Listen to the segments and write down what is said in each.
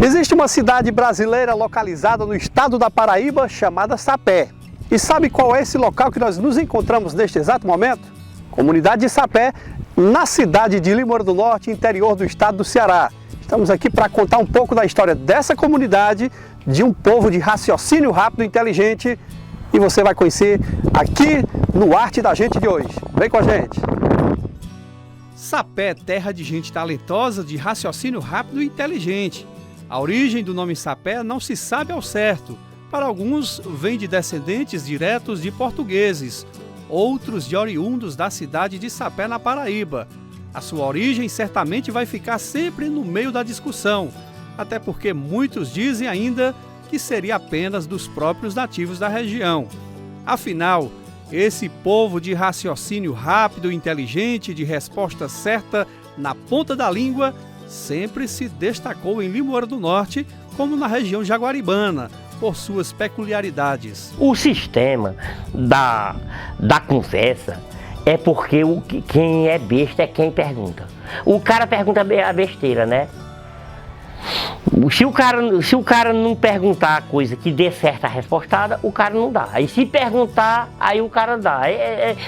Existe uma cidade brasileira localizada no estado da Paraíba chamada Sapé. E sabe qual é esse local que nós nos encontramos neste exato momento? Comunidade de Sapé, na cidade de Limoeiro do Norte, interior do estado do Ceará. Estamos aqui para contar um pouco da história dessa comunidade, de um povo de raciocínio rápido e inteligente. E você vai conhecer aqui no Arte da Gente de hoje. Vem com a gente! Sapé é terra de gente talentosa, de raciocínio rápido e inteligente. A origem do nome Sapé não se sabe ao certo. Para alguns, vem de descendentes diretos de portugueses, outros de oriundos da cidade de Sapé, na Paraíba. A sua origem certamente vai ficar sempre no meio da discussão, até porque muitos dizem ainda que seria apenas dos próprios nativos da região. Afinal, esse povo de raciocínio rápido e inteligente, de resposta certa na ponta da língua, sempre se destacou em Limoeiro do Norte, como na região jaguaribana, por suas peculiaridades. O sistema da conversa é porque quem é besta é quem pergunta. O cara pergunta a besteira, né? Se o cara não perguntar a coisa que dê certa respostada, o cara não dá. Aí se perguntar, aí o cara dá.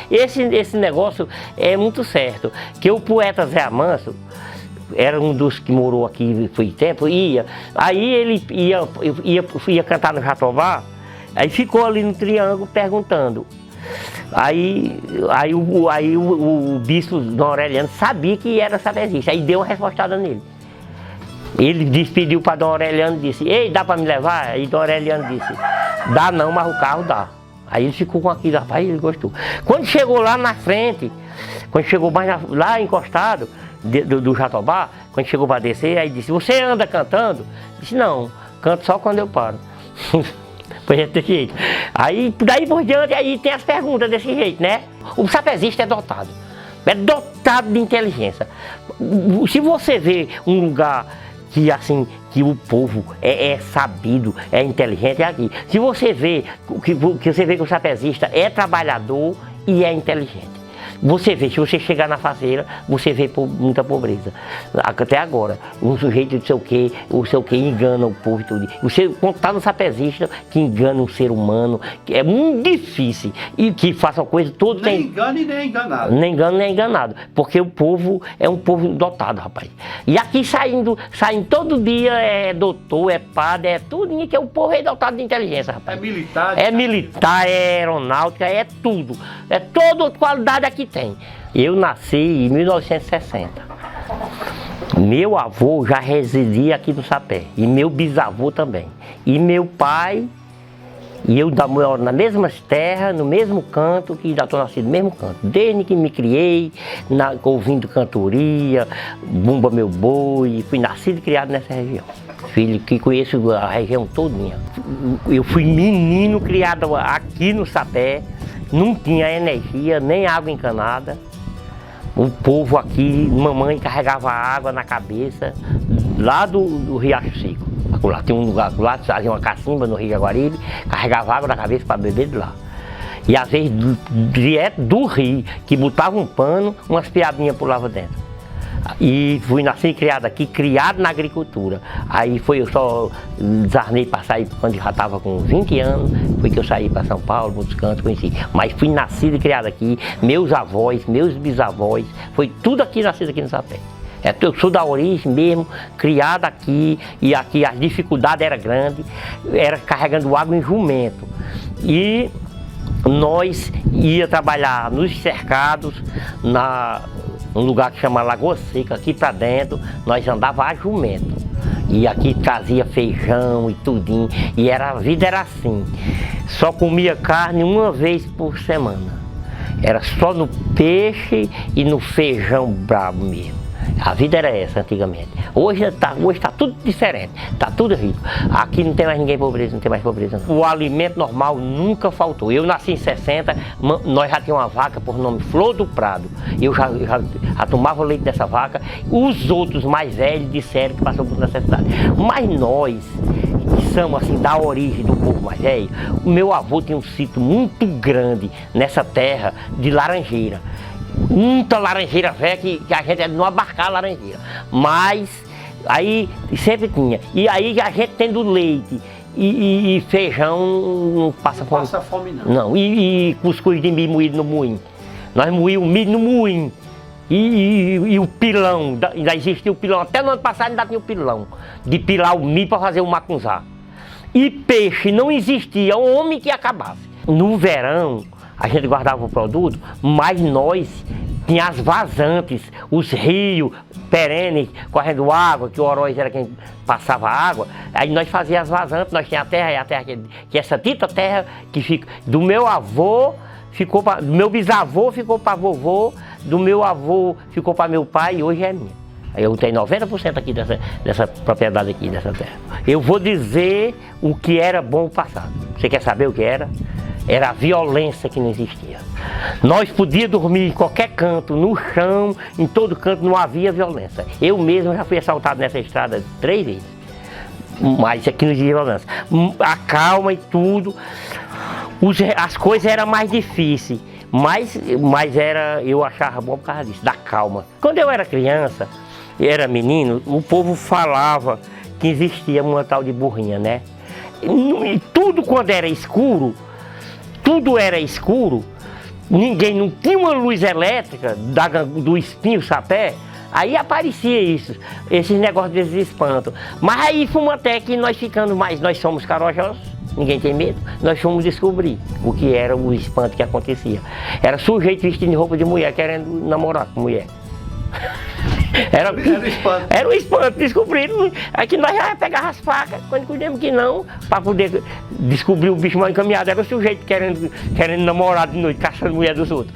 Esse negócio é muito certo. Que o poeta Zé Amanso era um dos que morou aqui foi tempo, aí ele ia cantar no Jatobá, aí ficou ali no triângulo perguntando. Aí o bispo Dom Aureliano sabia que era sapezista, aí deu uma respostada nele. Ele despediu para Dom Aureliano e disse: "Ei, dá para me levar?" Aí Dom Aureliano disse: "Dá não, mas o carro dá." Aí ele ficou com aquilo, rapaz, ele gostou. Quando chegou lá na frente, quando chegou lá encostado do Jatobá, quando chegou para descer, aí disse: "Você anda cantando?" Disse: "Não, canto só quando eu paro." Foi desse jeito. Aí, daí por diante, aí tem as perguntas desse jeito, né? O sapezista é dotado de inteligência. Se você vê um lugar que assim, que o povo é sabido, é inteligente, é aqui. Se você vê que o sapezista é trabalhador e é inteligente. Você vê, se você chegar na fazeira, você vê muita pobreza. Até agora, um sujeito o sei o que engana o povo e tudo. Você contar no sapezista que engana um ser humano, que é muito difícil. E que faça uma coisa toda. Nem engana e nem é enganado. Nem engana nem é enganado. Porque o povo é um povo dotado, rapaz. E aqui saindo todo dia é doutor, é padre, é tudo, que o povo é dotado de inteligência, rapaz. É militar. É militar, é aeronáutica, é tudo. É toda qualidade aqui tem. Eu nasci em 1960. Meu avô já residia aqui no Sapé. E meu bisavô também. E meu pai e eu moro na mesma terra, no mesmo canto, que já estou nascido no mesmo canto. Desde que me criei, ouvindo cantoria, Bumba Meu Boi, fui nascido e criado nessa região. Filho que conheço a região todinha. Eu fui menino criado aqui no Sapé. Não tinha energia, nem água encanada. O povo aqui, mamãe carregava água na cabeça, lá do Riacho Seco. Lá tem um lugar, lá fazia uma cacimba no Rio Jaguaribe, carregava água na cabeça para beber de lá. E às vezes, direto do rio, que botava um pano, umas piabinhas pulavam dentro. E fui nascido e criado aqui, criado na agricultura. Aí eu só desarnei para sair quando já estava com 20 anos, foi que eu saí para São Paulo, muitos cantos, conheci. Mas fui nascido e criado aqui, meus avós, meus bisavós, foi tudo aqui nascido aqui no Sapé. Eu sou da origem mesmo, criado aqui, e aqui as dificuldades eram grandes, era carregando água em jumento. E nós ia trabalhar nos cercados, um lugar que chama Lagoa Seca, aqui para dentro, nós andava a jumento. E aqui trazia feijão e tudinho, e a vida era assim. Só comia carne uma vez por semana. Era só no peixe e no feijão brabo mesmo. A vida era essa antigamente. Hoje tá tudo diferente, tá tudo rico. Aqui não tem mais ninguém pobreza, não tem mais pobreza não. O alimento normal nunca faltou. Eu nasci em 60, nós já tínhamos uma vaca por nome Flor do Prado. Eu já tomava o leite dessa vaca. Os outros mais velhos disseram que passou por necessidade. Mas nós, que somos assim da origem do povo mais velho, o meu avô tinha um sítio muito grande nessa terra de laranjeira. Muita laranjeira velha que a gente não abarcar a laranjeira. Mas Aí sempre tinha. E aí a gente tendo leite e feijão não passa fome. Não passa fome não. Não, e cuscuz de milho moído no moinho. Nós moímos o milho no moinho. E o pilão, ainda existia o pilão, até no ano passado ainda tinha o pilão, de pilar o milho para fazer o macunzá. E peixe não existia, homem que acabasse. No verão, a gente guardava o produto, mas nós tinha as vazantes, os rios perenes, correndo água, que o Oroz era quem passava água. Aí nós fazíamos as vazantes, nós tínhamos a terra que essa dita terra que fica do meu avô, do meu bisavô ficou para vovô, do meu avô ficou para meu pai e hoje é minha. Eu tenho 90% aqui dessa propriedade aqui, dessa terra. Eu vou dizer o que era bom no passado. Você quer saber o que era? Era a violência que não existia. Nós podíamos dormir em qualquer canto, no chão, em todo canto, não havia violência. Eu mesmo já fui assaltado nessa estrada 3 vezes. Mas aqui não existia violência. A calma e tudo. As coisas eram mais difíceis, mas eu achava bom por causa disso, da calma. Quando eu era criança, era menino, o povo falava que existia uma tal de burrinha, né? E tudo quando era escuro, ninguém não tinha uma luz elétrica do espinho sapé, aí aparecia isso, esses negócios desses espantos. Mas aí fomos até que nós ficando mais, nós somos carojosos, ninguém tem medo, nós fomos descobrir o que era o espanto que acontecia. Era sujeito vestido de roupa de mulher querendo namorar com mulher. Era o espanto, descobriram. Aqui nós já pegava as facas, quando cuidamos que não, para poder descobrir o bicho mal encaminhado. Era o sujeito querendo namorar de noite, caçando mulher dos outros.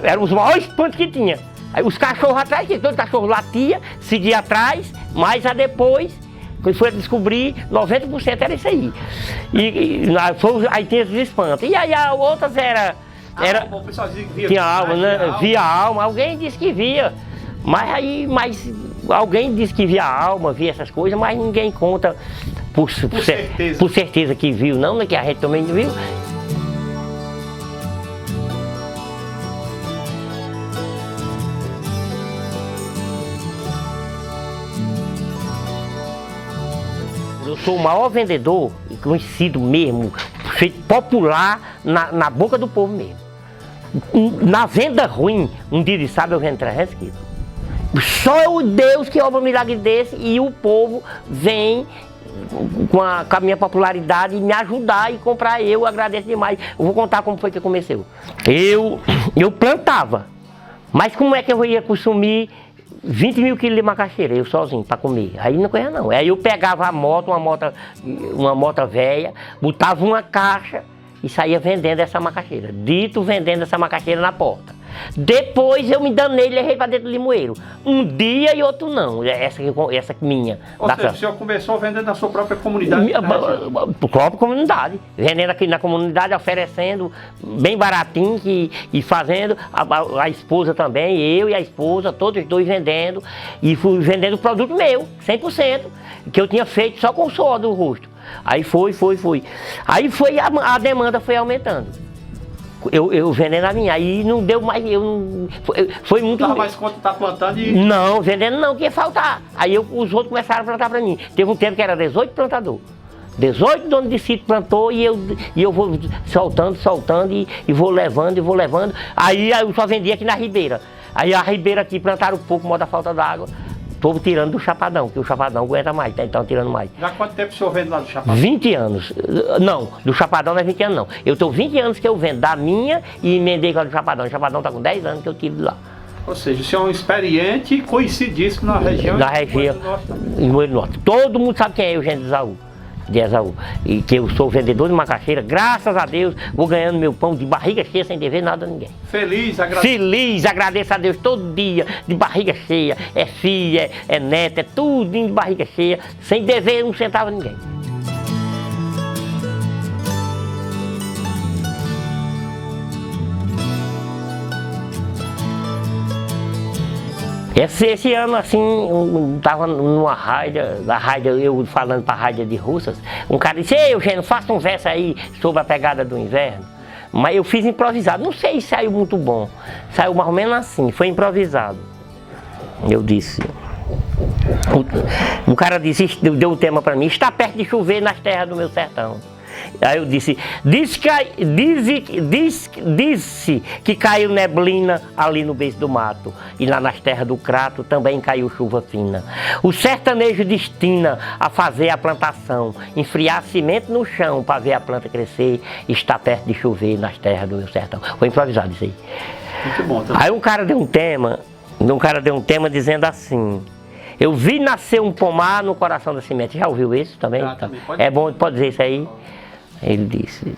Era os maiores espantos que tinha. Aí os cachorros atrás, todo cachorro latia, seguia atrás, mas a depois, quando foi descobrir, 90% era isso aí. Aí tinha esses espantos. E aí as outras era o pessoal dizia que via. Tinha alma, né? Via alma, alguém disse que via. Mas alguém disse que via alma, via essas coisas, mas ninguém conta por certeza que viu, não, né? Que a gente também não viu. Eu sou o maior vendedor, conhecido mesmo, feito popular na boca do povo mesmo. Na venda ruim, um dia de sábado eu vendo 300 quilos. Só o Deus que obra um milagre desse e o povo vem com a minha popularidade me ajudar e comprar. Eu agradeço demais. Eu vou contar como foi que comecei. Eu plantava, mas como é que eu ia consumir 20 mil quilos de macaxeira, eu sozinho, para comer? Aí não corria não. Aí eu pegava uma moto velha, botava uma caixa e saía vendendo essa macaxeira. Vendendo essa macaxeira na porta. Depois eu me danei e levei para dentro do limoeiro. Um dia e outro não. Essa minha. Ou seja, o senhor começou vendendo na sua própria comunidade? Própria comunidade. Vendendo aqui na comunidade, oferecendo bem baratinho e fazendo. A esposa também, eu e a esposa, todos os dois vendendo. E fui vendendo produto meu, 100%, que eu tinha feito só com o suor do rosto. Aí foi. Aí a demanda foi aumentando. Eu vendendo a minha, aí não deu mais, foi muito... Não dava mais conta de estar plantando e... Não, vendendo não, que ia faltar. Aí os outros começaram a plantar para mim. Teve um tempo que era 18 plantadores. 18 donos de sítio plantou e eu vou soltando e vou levando. Aí eu só vendia aqui na ribeira. Aí a ribeira aqui plantaram pouco, modo da falta d'água. Estou tirando do Chapadão, que o Chapadão aguenta mais, então tirando mais. Já quanto tempo o senhor vende lá do Chapadão? 20 anos. Não, do Chapadão não é 20 anos não. Eu estou 20 anos que eu vendo da minha e emendei com a do Chapadão. O Chapadão está com 10 anos que eu tiro de lá. Ou seja, o senhor é um experiente conhecidíssimo na região. Na região, em Moeiro Norte. Todo mundo sabe quem é Eugênio de Esaú. E que eu sou vendedor de macaxeira, graças a Deus, vou ganhando meu pão de barriga cheia, sem dever nada a ninguém. Feliz, agradeço a Deus todo dia, de barriga cheia. É filha, é neta, é tudo de barriga cheia, sem dever um centavo a ninguém. Esse ano, assim, estava numa rádio, eu falando para a rádio de Russas, um cara disse: "Ei, Eugênio, faça um verso aí sobre a pegada do inverno." Mas eu fiz improvisado, não sei se saiu muito bom, saiu mais ou menos assim, foi improvisado. Eu disse: O cara disse, deu um tema para mim, está perto de chover nas terras do meu sertão. Aí eu disse que caiu neblina ali no beijo do mato, e lá nas terras do crato também caiu chuva fina. O sertanejo destina a fazer a plantação, enfriar cimento no chão para ver a planta crescer, está perto de chover nas terras do meu sertão. Foi improvisado isso aí. Muito bom. Tá? Aí um cara deu um tema dizendo assim: eu vi nascer um pomar no coração da semente. Já ouviu isso também? Também. É bom, pode dizer isso aí? Ele disse: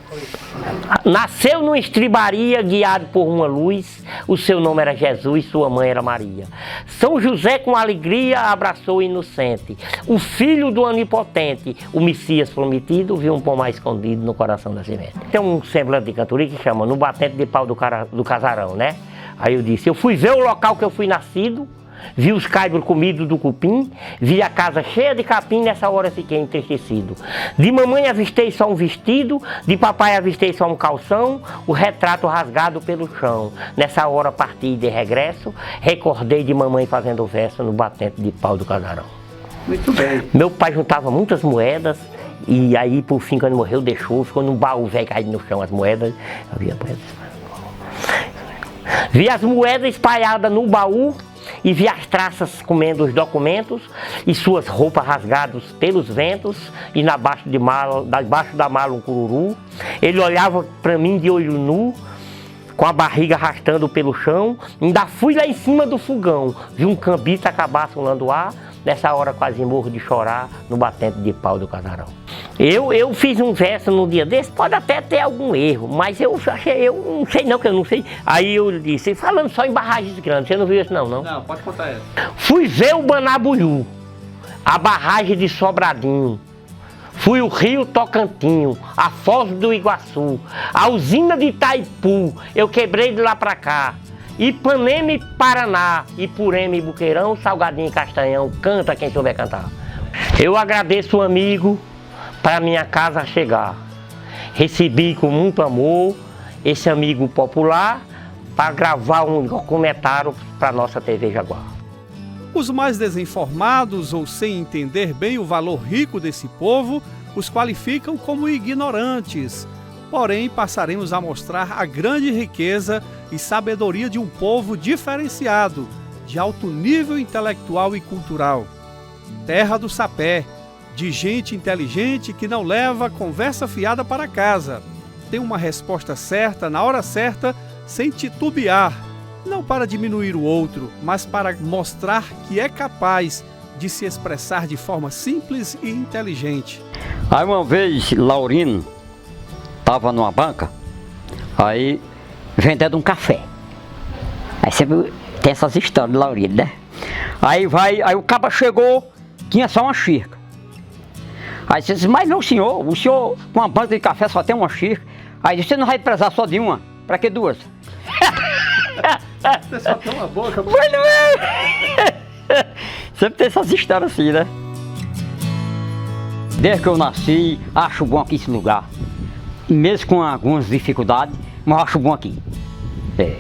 nasceu numa estribaria guiado por uma luz, o seu nome era Jesus, sua mãe era Maria. São José com alegria abraçou o inocente, o filho do onipotente, o Messias prometido, viu um pomar escondido no coração da semente. Tem um semblante de cantoria que chama No Batente de Pau do Casarão, né? Aí eu disse: eu fui ver o local que eu fui nascido, vi os caibros comidos do cupim, vi a casa cheia de capim, nessa hora fiquei entristecido. De mamãe avistei só um vestido, de papai avistei só um calção, o retrato rasgado pelo chão. Nessa hora parti de regresso, recordei de mamãe fazendo verso no batente de pau do casarão. Muito bem. Meu pai juntava muitas moedas, e aí por fim quando morreu deixou, ficou num baú velho caído no chão as moedas. Vi as moedas espalhadas no baú, e vi as traças comendo os documentos e suas roupas rasgadas pelos ventos, e debaixo da mala um cururu. Ele olhava para mim de olho nu, com a barriga arrastando pelo chão. Ainda fui lá em cima do fogão, vi um cambista cabaço no ar. Nessa hora quase morro de chorar no batente de pau do casarão. Eu fiz um verso num dia desse, pode até ter algum erro, mas eu não sei não, que eu não sei. Aí eu disse, falando só em barragens grandes, você não viu isso não? Não, pode contar essa. Fui ver o Banabulhu, a barragem de Sobradinho, fui o rio Tocantinho, a Foz do Iguaçu, a usina de Itaipu, eu quebrei de lá pra cá. Ipanema e Paraná, Ipurema e Buqueirão, Salgadinho e Castanhão, canta quem souber cantar. Eu agradeço o amigo para minha casa chegar. Recebi com muito amor esse amigo popular para gravar um documentário para nossa TV Jaguar. Os mais desinformados ou sem entender bem o valor rico desse povo os qualificam como ignorantes. Porém, passaremos a mostrar a grande riqueza e sabedoria de um povo diferenciado, de alto nível intelectual e cultural. Terra do sapé, de gente inteligente que não leva conversa fiada para casa. Tem uma resposta certa, na hora certa, sem titubear. Não para diminuir o outro, mas para mostrar que é capaz de se expressar de forma simples e inteligente. Aí uma vez, Laurino estava numa banca, aí vendendo um café. Aí sempre tem essas histórias de Laurino, né? Aí o caba chegou, tinha só uma xícara. Aí disse, mas não senhor, o senhor com uma banca de café só tem uma xícara. Aí disse, você não vai precisar só de uma? Pra que duas? Você só tem uma boca. Mas não é? Sempre tem essas histórias assim, né? Desde que eu nasci, acho bom aqui esse lugar. Mesmo com algumas dificuldades, mas acho bom aqui. É.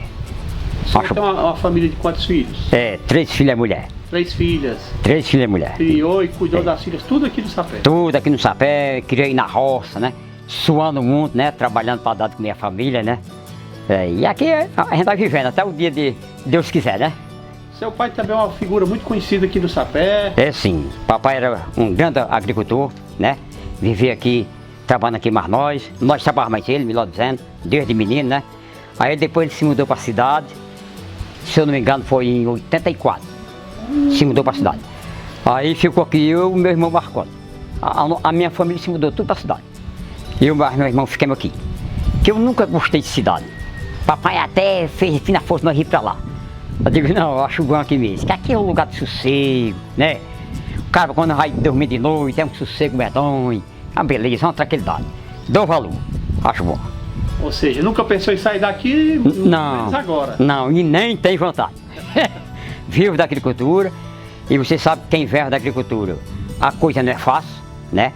O senhor tem uma família de quantos filhos? 3 filhas mulher. 3 filhas. 3 filhas mulher. Criou e cuidou das filhas, tudo aqui no sapé? Tudo aqui no sapé, criei na roça, né? Suando muito, né? Trabalhando para dar de comer a família, né? E aqui a gente tá vivendo até o dia de Deus quiser, né? Seu pai também é uma figura muito conhecida aqui no sapé. É sim, papai era um grande agricultor, né? Vivia aqui, trabalhando aqui mais nós trabalhávamos mais ele, melhor dizendo, desde menino, né? Aí depois ele se mudou para a cidade, se eu não me engano foi em 84, se mudou para a cidade. Aí ficou aqui eu e meu irmão Marconi. A minha família se mudou tudo para a cidade. Eu e meu irmão ficamos aqui, que eu nunca gostei de cidade. Papai até fez fina força nós ir para lá. Eu digo, não, eu acho bom aqui mesmo, que aqui é um lugar de sossego, né? O cara quando vai dormir de noite, é um sossego medonho, uma beleza, uma tranquilidade. Dou valor, acho bom. Ou seja, nunca pensou em sair daqui, não, agora? Não, e nem tem vontade. Vivo da agricultura, e você sabe que quem vive da agricultura, a coisa não é fácil, né?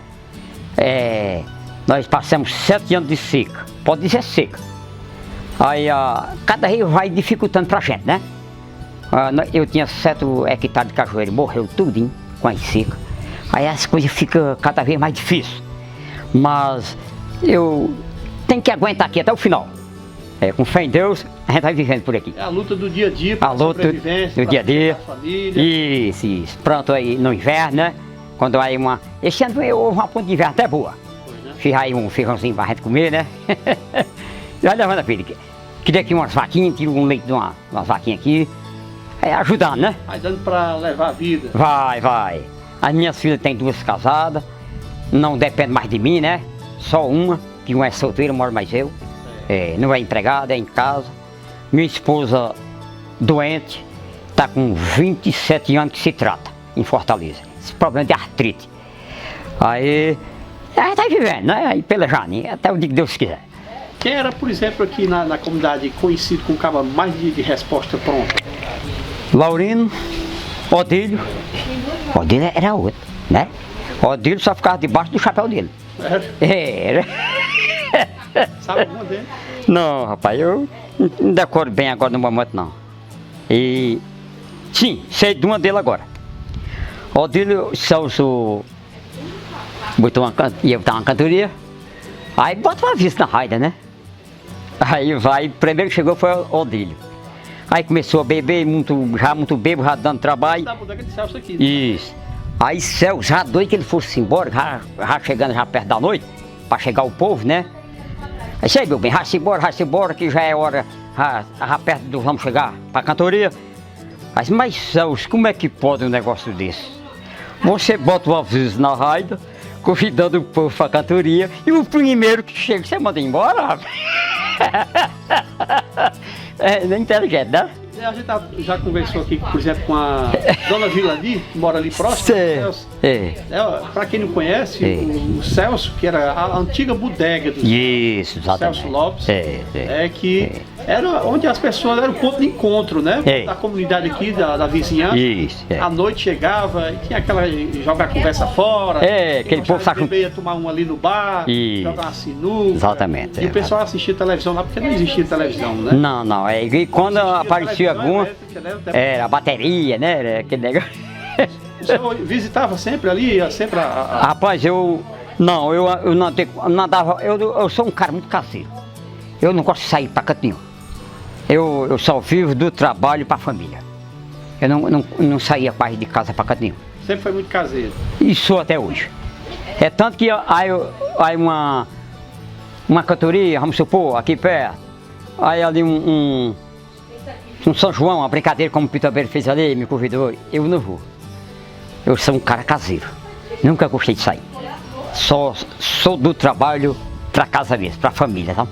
Nós passamos 7 anos de seca, pode dizer seca. Aí cada rio vai dificultando pra gente, né? Eu tinha 7 hectares de cajueiro, morreu tudinho com a seca. Aí as coisas ficam cada vez mais difíceis. Mas eu tenho que aguentar aqui até o final. Com fé em Deus, a gente vai vivendo por aqui. É a luta do dia a dia, a luta sobrevivência, do dia a dia. Família. Isso. Pronto, aí no inverno, né? Quando aí Esse ano houve uma ponta de inverno até boa. Né? Fiz aí um feijãozinho pra gente comer, né? E vai levando a filha. Queria aqui umas vaquinhas, tiro um leite de umas vaquinhas aqui. Ajudando, né? Vai dando pra levar a vida. Vai. As minhas filhas têm 2 casadas, não depende mais de mim, né? Só uma, que uma é solteira, mora mais eu. Não é empregada, é em casa. Minha esposa doente, está com 27 anos que se trata, em Fortaleza. Esse problema de artrite. Aí, a gente vai vivendo, né? Aí pelejando, até o dia que Deus quiser. Quem era, por exemplo, aqui na comunidade conhecido com o cabo mais de resposta pronta? Laurino, Odílio. Odílio era outro, né? Odílio só ficava debaixo do chapéu dele. Era. Sabe alguma dele? Não, rapaz, eu não decoro bem agora no momento, não. Sim, sei de uma dele agora. Odílio Celso ia botar uma cantoria, aí bota uma vista na raida, né? Aí o primeiro que chegou foi o Odílio. Aí começou a beber, muito bebo, já dando trabalho. Da bodega de Celso aqui, né? Isso. Aí Celso, já doido que ele fosse embora, já chegando já perto da noite, para chegar o povo, né? Aí sei, meu bem, vai-se embora, que já é hora, já perto do vamos chegar para a cantoria. Aí, mas Celso, como é que pode um negócio desse? Você bota o aviso na raida, convidando o povo para a cantoria, e o primeiro que chega, você manda embora? É inteligente, né? A gente já conversou aqui, por exemplo, com a dona Vilani, que mora ali próximo. Celso. Para quem não conhece, o Celso, que era a antiga bodega do Celso Lopes, que era onde as pessoas, era o ponto de encontro, né? Da comunidade aqui, da vizinhança. À noite chegava e tinha jogar conversa fora. Aquele povo ia tomar um ali no bar, jogar uma sinuca. Exatamente. E o pessoal assistia televisão lá, porque não existia televisão, né? Não. E quando aparecia alguma, era a bateria, né? Era aquele negócio. O senhor visitava sempre ali? Sempre Rapaz, eu não andava, eu sou um cara muito caseiro. Eu não gosto de sair para canto nenhum. Eu só vivo do trabalho para a família. Eu não saía quase de casa para canto nenhum. Sempre foi muito caseiro? E sou até hoje. É tanto que aí uma cantoria, vamos supor, aqui perto, aí ali um São João, uma brincadeira como o Pitabeiro fez ali, me convidou, eu não vou. Eu sou um cara caseiro, nunca gostei de sair. Só sou do trabalho para casa mesmo, para a família, tá?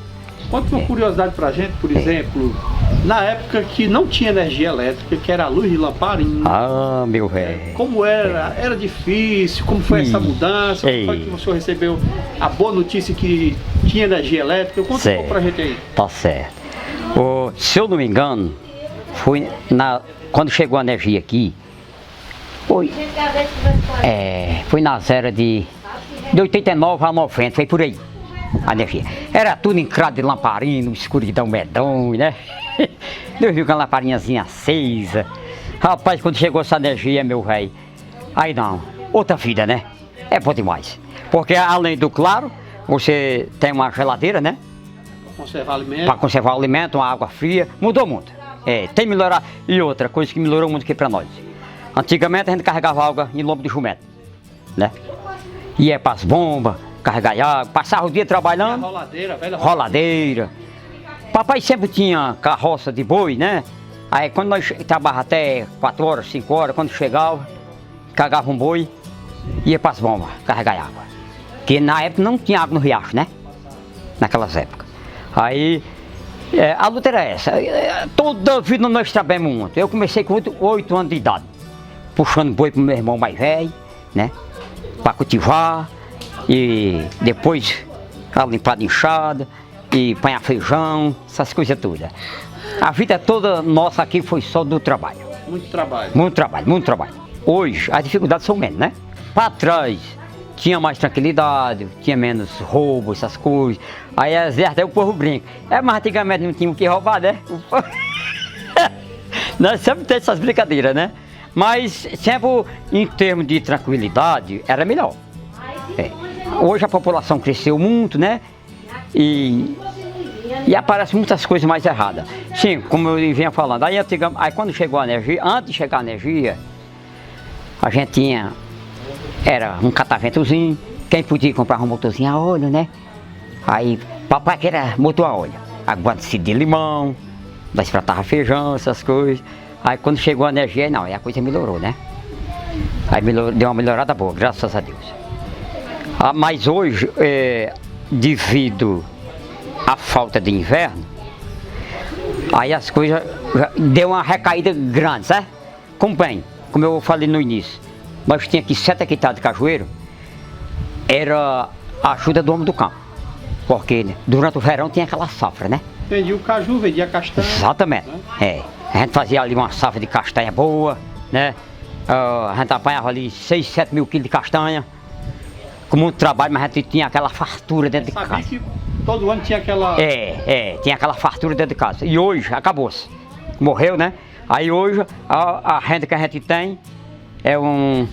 Conta uma curiosidade pra gente, por exemplo, na época que não tinha energia elétrica, que era a luz de lamparina. Ah, meu velho. Como era difícil, como foi essa mudança, como foi que o senhor recebeu a boa notícia que tinha energia elétrica? Conta um pouco pra gente aí. Tá certo. Se eu não me engano, foi quando chegou a energia aqui, foi nas eras de 89 a 90, foi por aí. A energia. Era tudo encrado de lamparina, escuridão medonha, né? Deus viu com a lamparinhazinha acesa. Rapaz, quando chegou essa energia, meu velho, aí não, outra vida, né? É bom demais. Porque além do claro, você tem uma geladeira, né? Para conservar alimento. Para conservar o alimento, uma água fria, mudou muito. Tem melhorar. E outra coisa que melhorou muito aqui para nós. Antigamente a gente carregava água em lombo de jumento, né? Ia para as bombas, carregar água, passava o dia trabalhando. Roladeira. Papai sempre tinha carroça de boi, né? Aí quando nós trabalhávamos até 4 horas, 5 horas, quando chegava, carregava um boi, ia para as bombas, carregar água. Porque na época não tinha água no riacho, né? Naquelas épocas. Aí, a luta era essa. Toda a vida nós trabalhamos muito. Eu comecei com 8 anos de idade, puxando boi pro meu irmão mais velho, né? Para cultivar. E depois limpar de enxada e apanhar feijão, essas coisas todas. A vida toda nossa aqui foi só do trabalho. Muito trabalho. Muito trabalho. Hoje as dificuldades são menos, né? Para trás tinha mais tranquilidade, tinha menos roubo, essas coisas. Aí até o povo brinca. Mas antigamente não tinha o que roubar, né? Nós sempre temos essas brincadeiras, né? Mas sempre em termos de tranquilidade era melhor. É. Hoje a população cresceu muito, né? E aparecem muitas coisas mais erradas. Sim, como eu vinha falando, aí quando chegou a energia, antes de chegar a energia, a gente era um cataventozinho, quem podia comprar um motorzinho a óleo, né? Aí papai que era motor a óleo, aguante de limão, nós tratava feijão, essas coisas. Aí quando chegou a energia, não, aí a coisa melhorou, né? Aí deu uma melhorada boa, graças a Deus. Mas hoje, devido à falta de inverno, aí as coisas deu uma recaída grande, certo? Como eu falei no início, nós tinha aqui 7 hectares de cajueiro, era a ajuda do homem do campo, porque durante o verão tinha aquela safra, né? Vendia o caju, vendia a castanha. Exatamente, né? A gente fazia ali uma safra de castanha boa, né? A gente apanhava ali 6, 7 mil quilos de castanha, com muito trabalho, mas a gente tinha aquela fartura dentro de casa. Que todo ano tinha aquela... tinha aquela fartura dentro de casa. E hoje acabou-se. Morreu, né? Aí hoje a renda que a gente tem é um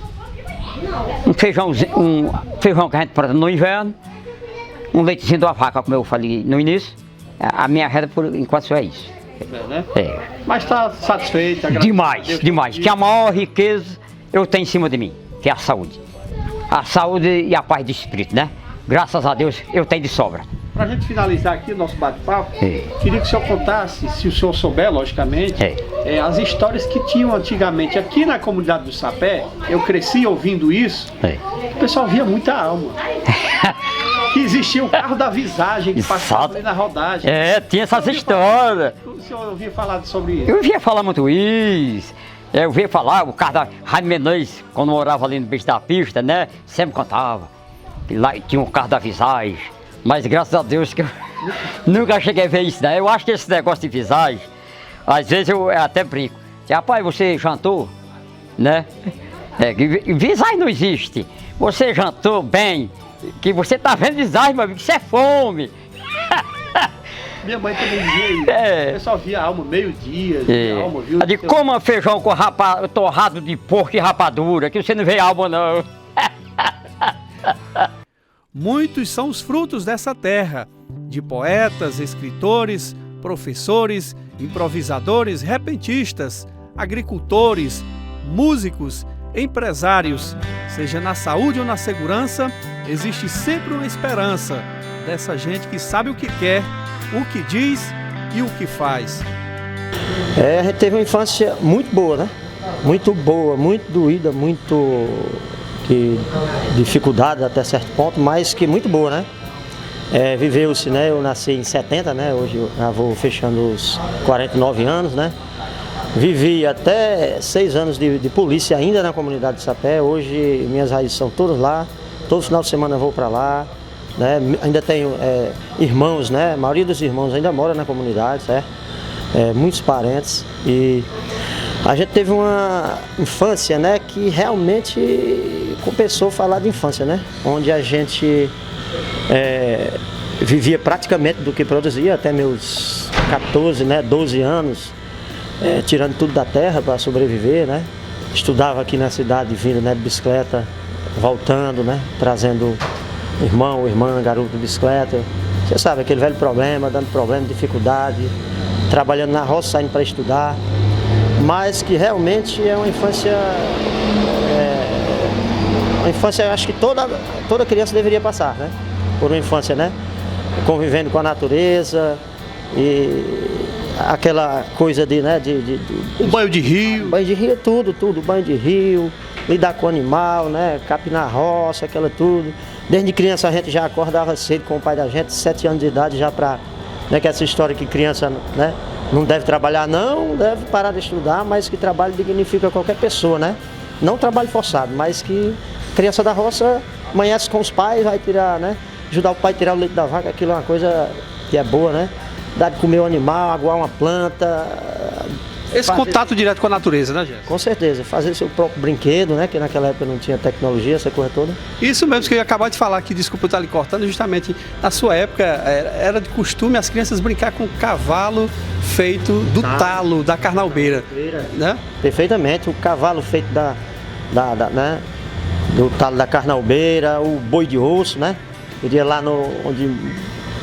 feijão que a gente planta no inverno, um leitezinho de uma vaca, como eu falei no início. A minha renda por enquanto só é isso. Né? Mas está satisfeito? Demais. Que a maior riqueza eu tenho em cima de mim, que é a saúde. A saúde e a paz de espírito, né? Graças a Deus eu tenho de sobra. Para a gente finalizar aqui o nosso bate-papo, queria que o senhor contasse, se o senhor souber, logicamente, as histórias que tinham antigamente aqui na comunidade do Sapé. Eu cresci ouvindo isso, o pessoal via muita alma. Que existia o carro da visagem que passava ali na rodagem. Tinha essas histórias. O senhor ouvia falar sobre isso? Eu ouvia falar muito isso. Eu ouvia falar, o carro da Raio Menezes, quando morava ali no bicho da pista, né? Sempre contava. E lá tinha um carro da visagem. Mas graças a Deus que eu nunca cheguei a ver isso, né? Eu acho que esse negócio de visagem, às vezes eu até brinco. Rapaz, você jantou? Né? Visagem não existe. Você jantou bem, que você tá vendo visagem, meu amigo, isso é fome. Minha mãe também dizia isso. O pessoal via alma meio-dia, alma, viu? De coma feijão com torrado de porco e rapadura, que você não vê alma não. Muitos são os frutos dessa terra, de poetas, escritores, professores, improvisadores, repentistas, agricultores, músicos, empresários. Seja na saúde ou na segurança, existe sempre uma esperança dessa gente que sabe o que quer, o que diz e o que faz. A gente teve uma infância muito boa, né? Muito boa, muito doída, muito de dificuldade até certo ponto, mas que muito boa, né? Viveu-se, né? Eu nasci em 70, né? Hoje eu já vou fechando os 49 anos, né? Vivi até 6 anos de polícia ainda na comunidade de Sapé. Hoje minhas raízes são todas lá, todo final de semana eu vou para lá. Né? Ainda tenho irmãos, né? A maioria dos irmãos ainda mora na comunidade, certo? Muitos parentes, e a gente teve uma infância, né, que realmente compensou falar de infância, né? Onde a gente vivia praticamente do que produzia até meus 14, né, 12 anos, tirando tudo da terra para sobreviver, né? Estudava aqui na cidade, vindo, né, de bicicleta, voltando, né, trazendo irmão, irmã, garoto de bicicleta. Você sabe, aquele velho problema, dando problema, dificuldade, trabalhando na roça, saindo para estudar. Mas que realmente é uma infância, eu acho que toda criança deveria passar, né? Por uma infância, né? Convivendo com a natureza e aquela coisa de, né? O banho de rio. Banho de rio é tudo, banho de rio, lidar com o animal, né? Capinar roça, aquela tudo. Desde criança a gente já acordava cedo com o pai da gente, 7 anos de idade já para, né, que essa história que criança, né, não deve trabalhar, não deve parar de estudar, mas que trabalho dignifica qualquer pessoa, né? Não trabalho forçado, mas que criança da roça amanhece com os pais, vai tirar, né? Ajudar o pai a tirar o leite da vaca, aquilo é uma coisa que é boa, né? Dar de comer o animal, aguar uma planta, Esse contato direto com a natureza, né, Gerson? Com certeza, fazer seu próprio brinquedo, né? Que naquela época não tinha tecnologia, essa coisa toda. Isso mesmo que eu ia acabar de falar aqui, desculpa eu estar lhe cortando, justamente na sua época era de costume as crianças brincar com cavalo feito do talo da carnaubeira, né? Perfeitamente, o cavalo feito né? Do talo da carnaubeira, o boi de osso, né? Iria lá onde,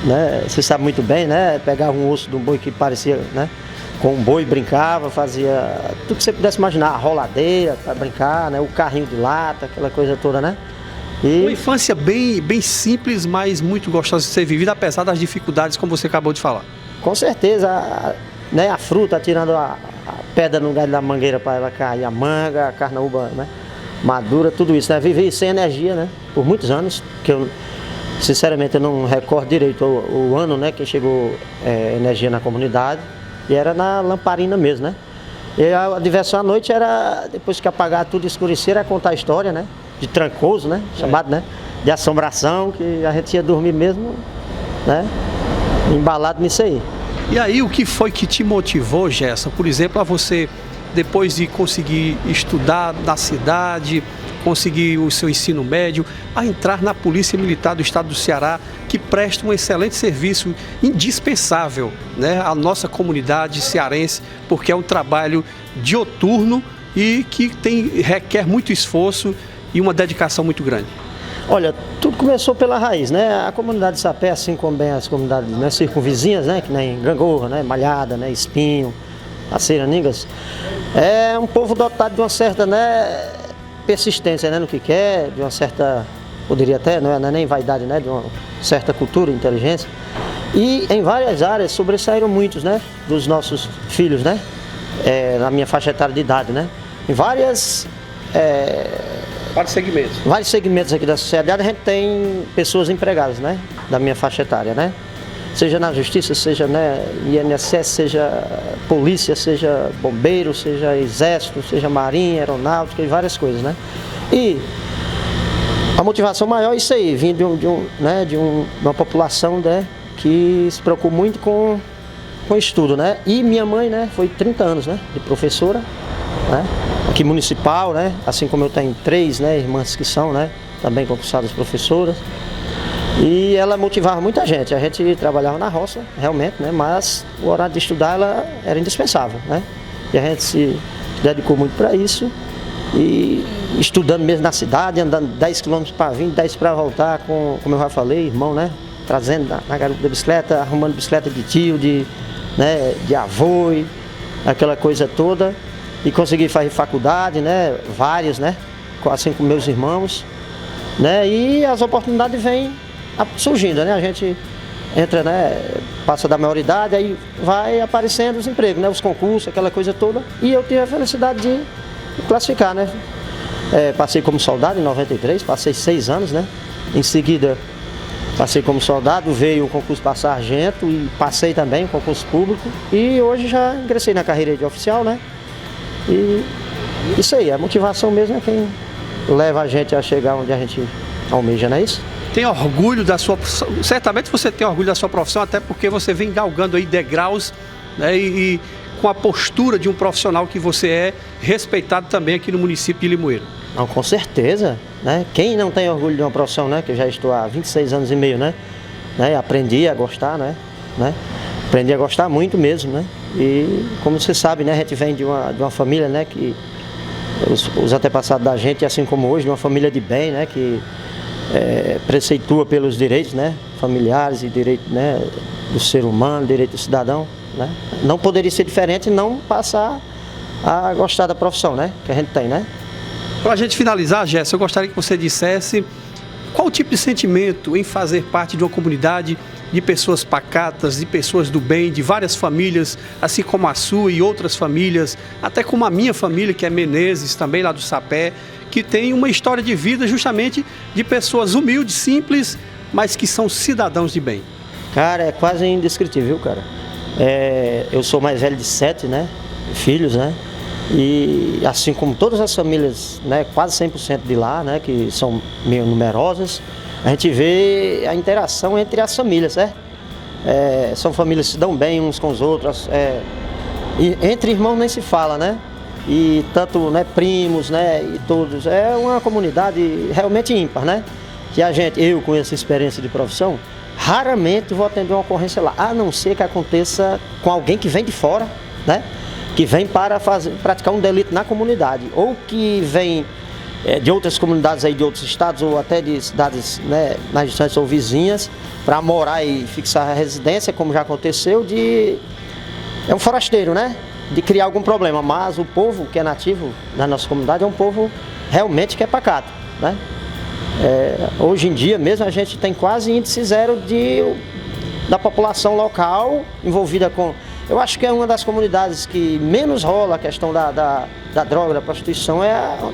né? Você sabe muito bem, né? Pegava um osso de um boi que parecia, né? Com um boi, brincava, fazia tudo que você pudesse imaginar, a roladeira para brincar, né? O carrinho de lata, aquela coisa toda, né? E uma infância bem simples, mas muito gostosa de ser vivida, apesar das dificuldades, como você acabou de falar. com certeza, né? A fruta, tirando a pedra no galho da mangueira para ela cair, a manga, a carnaúba, né? Madura, tudo isso, né? Vivi sem energia, né? Por muitos anos, que eu, sinceramente, eu não recordo direito o ano, né? Que chegou energia na comunidade. E era na lamparina mesmo, né? E a diversão à noite era, depois que apagar tudo, escurecer, era contar a história, né? De trancoso, né? Chamado, né? De assombração, que a gente ia dormir mesmo, né? Embalado nisso aí. E aí, o que foi que te motivou, Gerson, por exemplo, a você, depois de conseguir estudar na cidade, conseguir o seu ensino médio, a entrar na Polícia Militar do Estado do Ceará, que presta um excelente serviço, indispensável, né, à nossa comunidade cearense, porque é um trabalho dioturno e que requer muito esforço e uma dedicação muito grande? Olha, tudo começou pela raiz, né? A comunidade de Sapé, assim como bem as comunidades, né, circunvizinhas, né, que nem Gangorra, né, Malhada, né, Espinho, Aceraningas, é um povo dotado de uma certa, né, persistência, né, no que quer, de uma certa, poderia até, não é nem vaidade, né, de uma certa cultura, inteligência. E em várias áreas sobressaíram muitos, né, dos nossos filhos, né, na minha faixa etária de idade, né, em vários segmentos aqui da sociedade. A gente tem pessoas empregadas, né, da minha faixa etária, né, seja na justiça, seja, né, INSS, seja polícia, seja bombeiro, seja exército, seja marinha, aeronáutica e várias coisas, né. E a motivação maior é isso aí, vindo de uma população, né, que se preocupa muito com estudo, né. E minha mãe, né, foi 30 anos, né, de professora, né, aqui municipal, né, assim como eu tenho 3, né, irmãs que são, né, também concursadas professoras. E ela motivava muita gente. A gente trabalhava na roça, realmente, né? Mas o horário de estudar ela era indispensável, né? E a gente se dedicou muito para isso. E estudando mesmo na cidade, andando 10 quilômetros para vir, 10 para voltar, como eu já falei, irmão, né? Trazendo na garupa da bicicleta, arrumando bicicleta de tio, né? De avô, aquela coisa toda. E consegui fazer faculdade, né? Várias, né? Assim como meus irmãos, né? E as oportunidades vêm surgindo, né? A gente entra, né? Passa da maioridade, aí vai aparecendo os empregos, né? Os concursos, aquela coisa toda. E eu tive a felicidade de classificar, né? Passei como soldado em 93, passei 6 anos, né? Em seguida, passei como soldado, veio o concurso para sargento e passei também o concurso público. E hoje já ingressei na carreira de oficial, né? E isso aí, a motivação mesmo é quem leva a gente a chegar onde a gente almeja, não é isso? Tem orgulho da sua... Certamente você tem orgulho da sua profissão, até porque você vem galgando aí degraus, né, e com a postura de um profissional que você é, respeitado também aqui no município de Limoeiro. Não, com certeza, né? Quem não tem orgulho de uma profissão, né? Que eu já estou há 26 anos e meio, né? Aprendi a gostar, né? Aprendi a gostar muito mesmo, né? E como você sabe, né? A gente vem de uma família, né? Que os antepassados da gente, assim como hoje, de uma família de bem, né? Que preceitua pelos direitos, né, familiares e direitos, né, do ser humano, direito do cidadão, né. Não poderia ser diferente e não passar a gostar da profissão, né, que a gente tem, né. Para a gente finalizar, Gerson, eu gostaria que você dissesse qual o tipo de sentimento em fazer parte de uma comunidade de pessoas pacatas, de pessoas do bem, de várias famílias, assim como a sua e outras famílias, até como a minha família, que é Menezes, também lá do Sapé, que tem uma história de vida justamente de pessoas humildes, simples, mas que são cidadãos de bem. Cara, é quase indescritível, cara. Eu sou mais velho de 7, né, filhos, né, e assim como todas as famílias, né, quase 100% de lá, né, que são meio numerosas, a gente vê a interação entre as famílias, né? São famílias que se dão bem uns com os outros, E entre irmãos nem se fala, né? E tanto, né, primos, né, e todos. É uma comunidade realmente ímpar, né? Que eu com essa experiência de profissão, raramente vou atender uma ocorrência lá, a não ser que aconteça com alguém que vem de fora, né? Que vem para praticar um delito na comunidade, ou que vem de outras comunidades aí, de outros estados, ou até de cidades, né, mais distantes ou vizinhas, para morar e fixar a residência, como já aconteceu, é um forasteiro, né? De criar algum problema, mas o povo que é nativo na nossa comunidade é um povo realmente que é pacato, né? Hoje em dia mesmo a gente tem quase índice zero da população local envolvida com... Eu acho que é uma das comunidades que menos rola a questão da droga, da prostituição,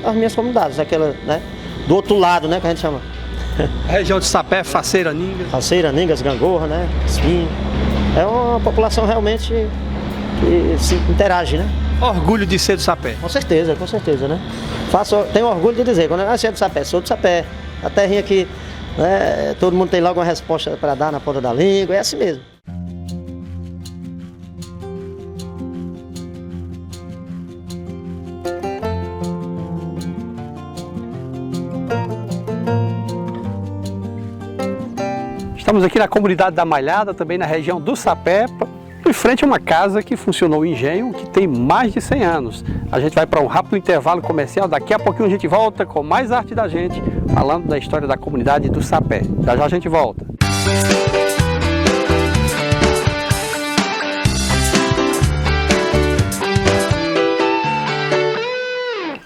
as minhas comunidades, aquela, né? Do outro lado, né, que a gente chama. A região de Sapé, Faceirangas. Faceirangas, Gangorra, né? Espinho. É uma população realmente que se interage, né? Orgulho de ser do Sapé. Com certeza, né? Tenho orgulho de dizer, quando eu nasci do Sapé, sou do Sapé. A terrinha aqui, né, todo mundo tem logo uma resposta para dar na ponta da língua, é assim mesmo. Estamos aqui na comunidade da Malhada, também na região do Sapé, em frente a uma casa que funcionou em engenho, que tem mais de 100 anos. A gente vai para um rápido intervalo comercial, daqui a pouquinho a gente volta com mais Arte da Gente, falando da história da comunidade do Sapé. Já já a gente volta.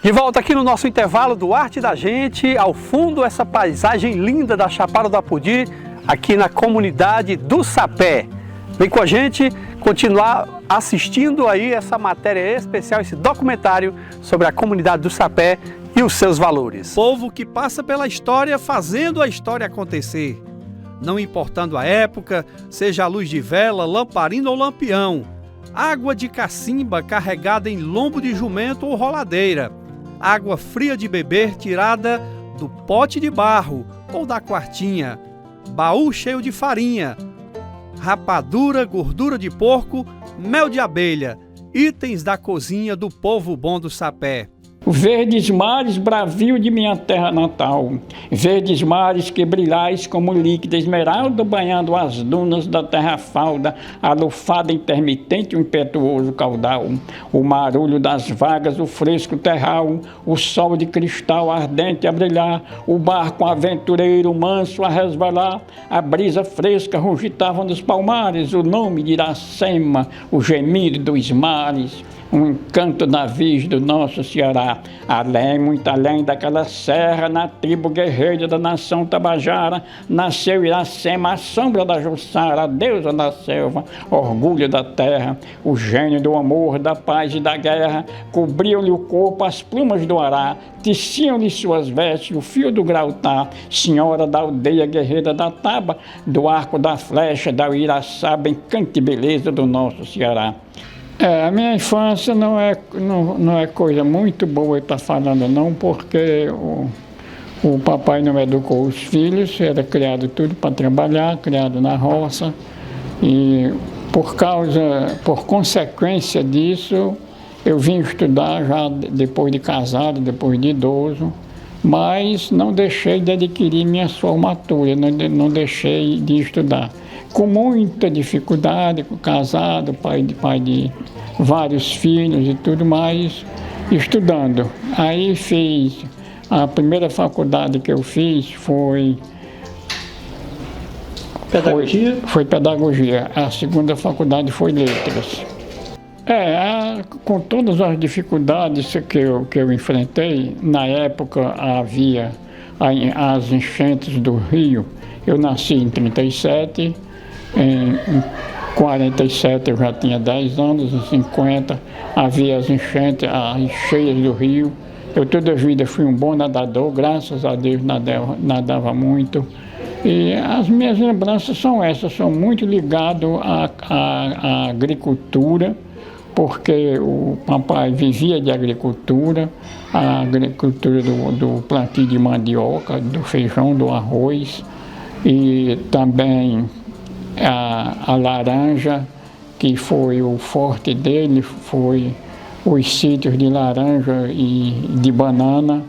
De volta aqui no nosso intervalo do Arte da Gente, ao fundo essa paisagem linda da Chapada do Apodi, aqui na comunidade do Sapé. Vem com a gente continuar assistindo aí essa matéria especial, esse documentário sobre a comunidade do Sapé e os seus valores. Povo que passa pela história fazendo a história acontecer. Não importando a época, seja a luz de vela, lamparina ou lampião, água de cacimba carregada em lombo de jumento ou roladeira, água fria de beber tirada do pote de barro ou da quartinha, baú cheio de farinha, rapadura, gordura de porco, mel de abelha, itens da cozinha do povo bom do Sapé. Verdes mares, bravio de minha terra natal, verdes mares que brilhais como líquida esmeralda, banhando as dunas da terra falda, a lufada intermitente, o impetuoso caudal, o marulho das vagas, o fresco terral, o sol de cristal ardente a brilhar, o barco aventureiro manso a resvalar, a brisa fresca rugitava nos palmares, o nome de Iracema, o gemido dos mares, um encanto navios do nosso Ceará, além, muito além daquela serra, na tribo guerreira da nação Tabajara, nasceu Iracema, a sombra da Jussara, a deusa da selva, orgulho da terra, o gênio do amor, da paz e da guerra, cobriam-lhe o corpo as plumas do ará, teciam-lhe suas vestes, o fio do grautá, senhora da aldeia guerreira da taba, do arco da flecha, da Uiraçaba, encanto e beleza do nosso Ceará. A minha infância não é coisa muito boa estar falando não, porque o papai não educou os filhos, era criado tudo para trabalhar, criado na roça, e por consequência disso, eu vim estudar já depois de casado, depois de idoso, mas não deixei de adquirir minha formatura, não deixei de estudar. Com muita dificuldade, casado, pai de vários filhos e tudo mais, estudando. Aí fiz, a primeira faculdade que eu fiz foi Pedagogia? Foi pedagogia. A segunda faculdade foi letras. Com todas as dificuldades que eu enfrentei, na época havia as enchentes do Rio. Eu nasci em 37, em 47 eu já tinha 10 anos, em 50 havia as enchentes, as cheias do rio. Eu toda a vida fui um bom nadador, graças a Deus nadava muito. E as minhas lembranças são essas, sou muito ligado à agricultura, porque o papai vivia de agricultura, a agricultura do plantio de mandioca, do feijão, do arroz, e também a laranja, que foi o forte dele, foi os sítios de laranja e de banana.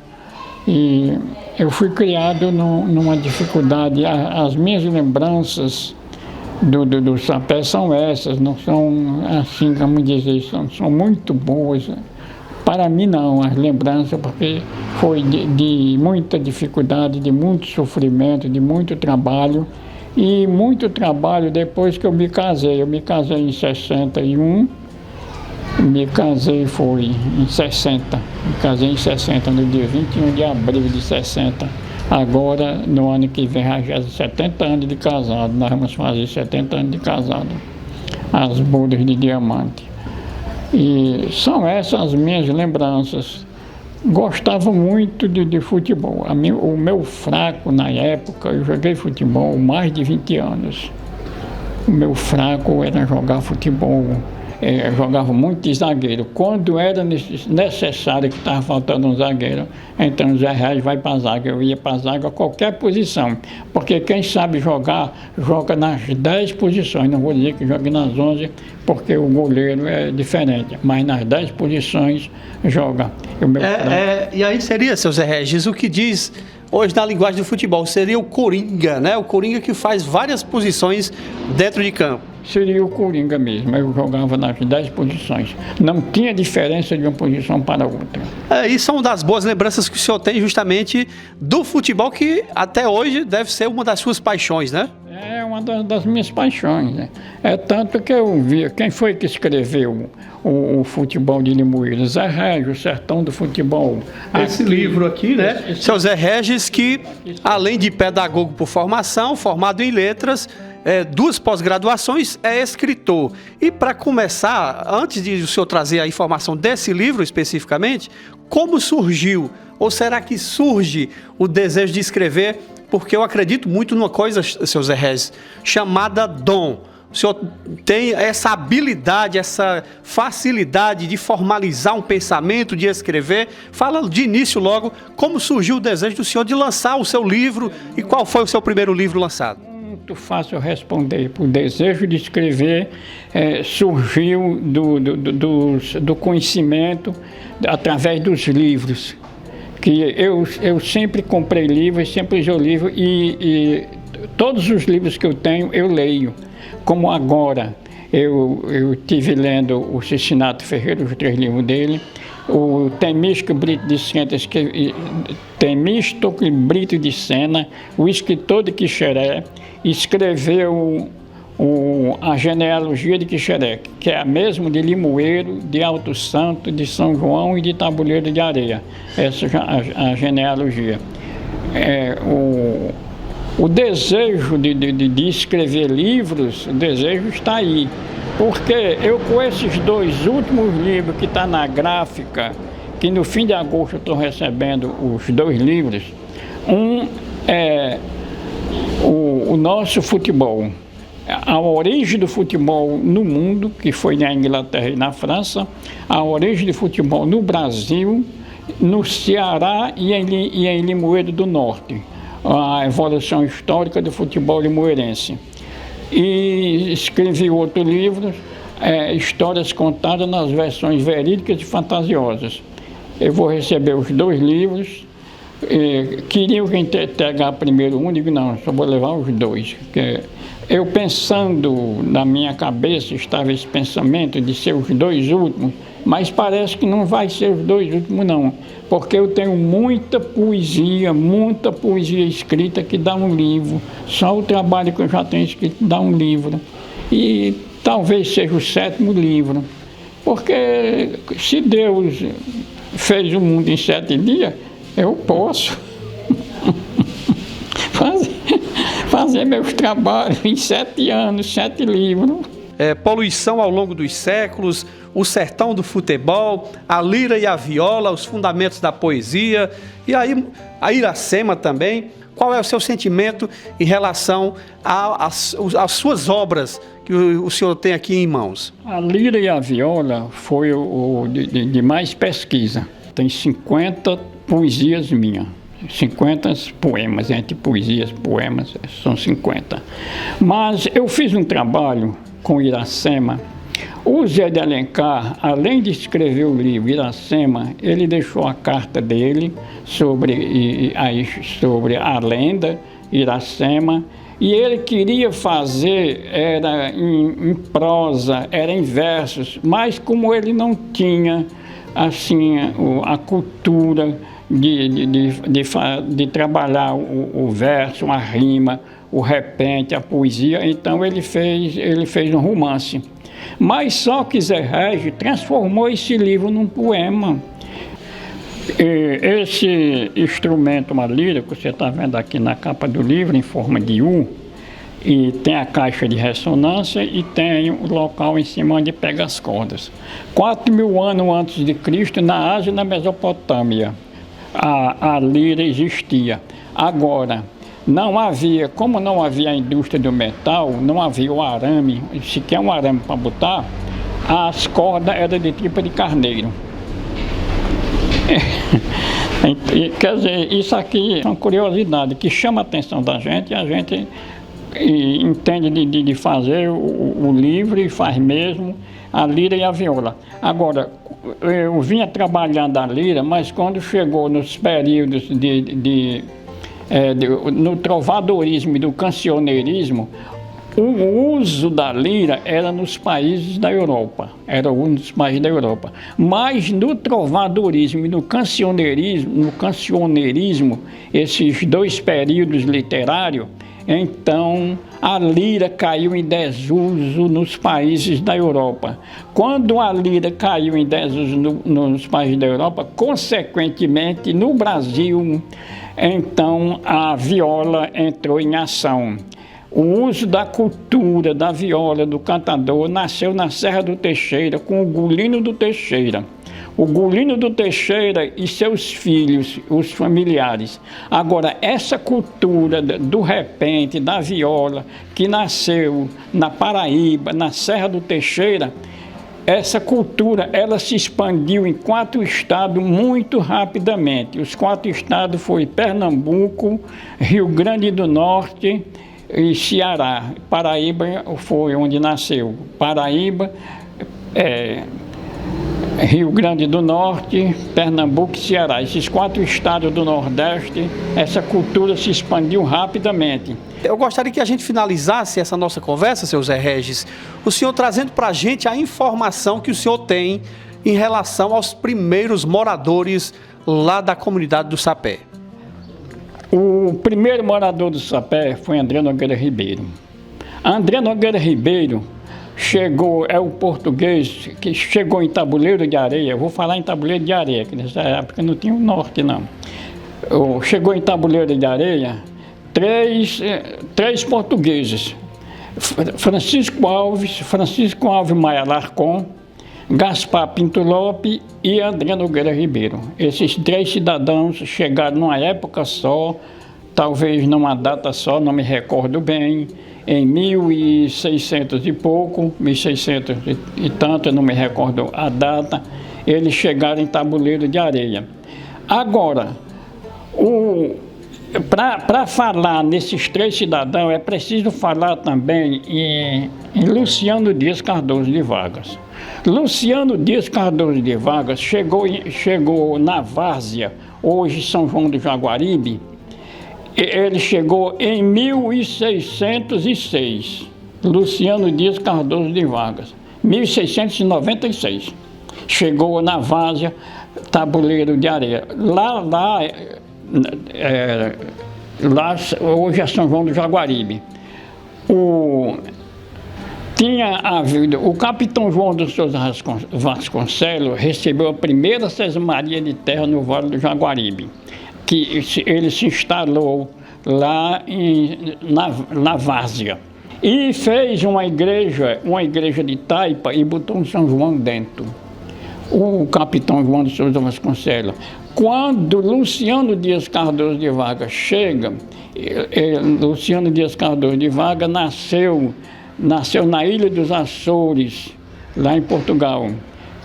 E eu fui criado numa dificuldade. As minhas lembranças do Sapé são essas, não são assim, como dizer, são muito boas. Para mim não, as lembranças, porque foi de muita dificuldade, de muito sofrimento, de muito trabalho. E muito trabalho depois que eu me casei. Eu me casei em 61, me casei foi em 60. Me casei em 60, no dia 21 de abril de 60. Agora, no ano que vem, já 70 anos de casado. Nós vamos fazer 70 anos de casado. As bodas de diamante. E são essas as minhas lembranças. Gostava muito de futebol. O meu fraco na época, eu joguei futebol mais de 20 anos. O meu fraco era jogar futebol. Eu jogava muito de zagueiro. Quando era necessário que estava faltando um zagueiro, então o Zé Regis vai para a zaga. Eu ia para a zaga a qualquer posição. Porque quem sabe jogar, joga nas 10 posições. Não vou dizer que jogue nas 11, porque o goleiro é diferente. Mas nas 10 posições joga. E aí seria, seu Zé Regis, o que diz hoje na linguagem do futebol, seria o Coringa, né? O Coringa que faz várias posições dentro de campo. Seria o Coringa mesmo, eu jogava nas 10 posições. Não tinha diferença de uma posição para outra. E são das boas lembranças que o senhor tem justamente do futebol, que até hoje deve ser uma das suas paixões, né? É uma das minhas paixões, né? É tanto que eu via, quem foi que escreveu o futebol de Limoeiro? Zé Regis, o Sertão do Futebol. Esse livro aqui, né? Seu Zé Regis, que além de pedagogo por formação, formado em letras, 2 pós-graduações, é escritor. E para começar, antes de o senhor trazer a informação desse livro especificamente, como surgiu, ou será que surge o desejo de escrever? Porque eu acredito muito numa coisa, seu Zé Regis, chamada dom. O senhor tem essa habilidade, essa facilidade de formalizar um pensamento, de escrever. Fala de início logo, como surgiu o desejo do senhor de lançar o seu livro e qual foi o seu primeiro livro lançado? Muito fácil responder. O desejo de escrever surgiu do conhecimento através dos livros. Que eu sempre comprei livros, sempre li livros e todos os livros que eu tenho eu leio. Como agora eu tive lendo o Cicinato Ferreira, os 3 livros dele, o Temístocle Brito de Sena, o escritor de Quixeré, escreveu a genealogia de Quixeré, que é a mesma de Limoeiro, de Alto Santo, de São João e de Tabuleiro de Areia. Essa é a genealogia. O desejo de escrever livros, o desejo está aí. Porque eu, com esses 2 últimos livros que estão na gráfica, que no fim de agosto eu estou recebendo os 2 livros, um é o nosso futebol, a origem do futebol no mundo, que foi na Inglaterra e na França, a origem do futebol no Brasil, no Ceará e em Limoeiro do Norte, a evolução histórica do futebol limoeirense. E escrevi outro livro, Histórias Contadas nas Versões Verídicas e Fantasiosas. Eu vou receber os 2 livros. Queriam que entregar primeiro um, digo não, só vou levar os 2. Eu pensando na minha cabeça, estava esse pensamento de ser os 2 últimos, mas parece que não vai ser os 2 últimos não, porque eu tenho muita poesia escrita que dá um livro, só o trabalho que eu já tenho escrito dá um livro, e talvez seja o 7º livro, porque se Deus fez o mundo em 7 dias, eu posso fazer meus trabalhos em 7 anos, 7 livros. Poluição ao longo dos séculos, o sertão do futebol, a lira e a viola, os fundamentos da poesia, e aí a Iracema também. Qual é o seu sentimento em relação às suas obras que o senhor tem aqui em mãos? A lira e a viola foi o de mais pesquisa. Tem 50 poesias minhas. 50 poemas, entre poesias, poemas, são 50. Mas eu fiz um trabalho com Iracema, O Zé de Alencar, além de escrever o livro Iracema, ele deixou a carta dele sobre a lenda Iracema, e ele queria fazer, era em prosa, era em versos, mas como ele não tinha assim a cultura de trabalhar o verso, a rima, o repente, a poesia, então ele fez um romance. Mas só que Zé Régis transformou esse livro num poema. Esse instrumento, uma lira, que você está vendo aqui na capa do livro, em forma de U, e tem a caixa de ressonância e tem o local em cima onde pega as cordas. 4.000 anos antes de Cristo, na Ásia e na Mesopotâmia, a lira existia. Agora, como não havia a indústria do metal, não havia o arame, sequer um arame para botar, as cordas eram de tripa de carneiro. Quer dizer, isso aqui é uma curiosidade que chama a atenção da gente, e a gente entende de fazer o livro e faz mesmo a lira e a viola. Agora, eu vinha trabalhando a lira, mas quando chegou nos períodos no trovadorismo e do cancioneirismo, o uso da lira era nos países da Europa, mas no trovadorismo e no cancioneirismo, esses dois períodos literários, então a lira caiu em desuso nos países da Europa. Quando a lira caiu em desuso nos países da Europa, consequentemente no Brasil, então a viola entrou em ação. O uso da cultura da viola do cantador nasceu na Serra do Teixeira com o Gulino do Teixeira. O Gulino do Teixeira e seus filhos, os familiares. Agora, essa cultura do repente, da viola, que nasceu na Paraíba, na Serra do Teixeira, essa cultura, ela se expandiu em 4 estados muito rapidamente. Os 4 estados foram Pernambuco, Rio Grande do Norte e Ceará. Paraíba foi onde nasceu. Paraíba, Rio Grande do Norte, Pernambuco e Ceará. Esses 4 estados do Nordeste, essa cultura se expandiu rapidamente. Eu gostaria que a gente finalizasse essa nossa conversa, seu Zé Régis, o senhor trazendo para a gente a informação que o senhor tem em relação aos primeiros moradores lá da comunidade do Sapé. O primeiro morador do Sapé foi André Nogueira Ribeiro. André Nogueira Ribeiro é o português que chegou em Tabuleiro de Areia. Eu vou falar em Tabuleiro de Areia, que nessa época não tinha o norte, não. Chegou em Tabuleiro de Areia três portugueses: Francisco Alves Maia Larcon, Gaspar Pinto Lopes e André Nogueira Ribeiro. Esses 3 cidadãos chegaram numa época só, talvez numa data só, não me recordo bem, em 1600 e pouco, 1600 e tanto, eu não me recordo a data, eles chegaram em Tabuleiro de Areia. Agora, para falar nesses 3 cidadãos, é preciso falar também em Luciano Dias Cardoso de Vargas. Luciano Dias Cardoso de Vargas chegou na Várzea, hoje São João do Jaguaribe. Ele chegou em 1606, Luciano Dias Cardoso de Vargas, 1696. Chegou na Várzea, Tabuleiro de Areia. Lá hoje é São João do Jaguaribe. O capitão João dos Souza Vasconcelos recebeu a primeira sesmaria de terra no Vale do Jaguaribe, que ele se instalou lá na Várzea e fez uma igreja de taipa e botou um São João dentro. O capitão João de Souza Vasconcelos. Quando Luciano Dias Cardoso de Vargas chega, Luciano Dias Cardoso de Vargas nasceu na Ilha dos Açores, lá em Portugal.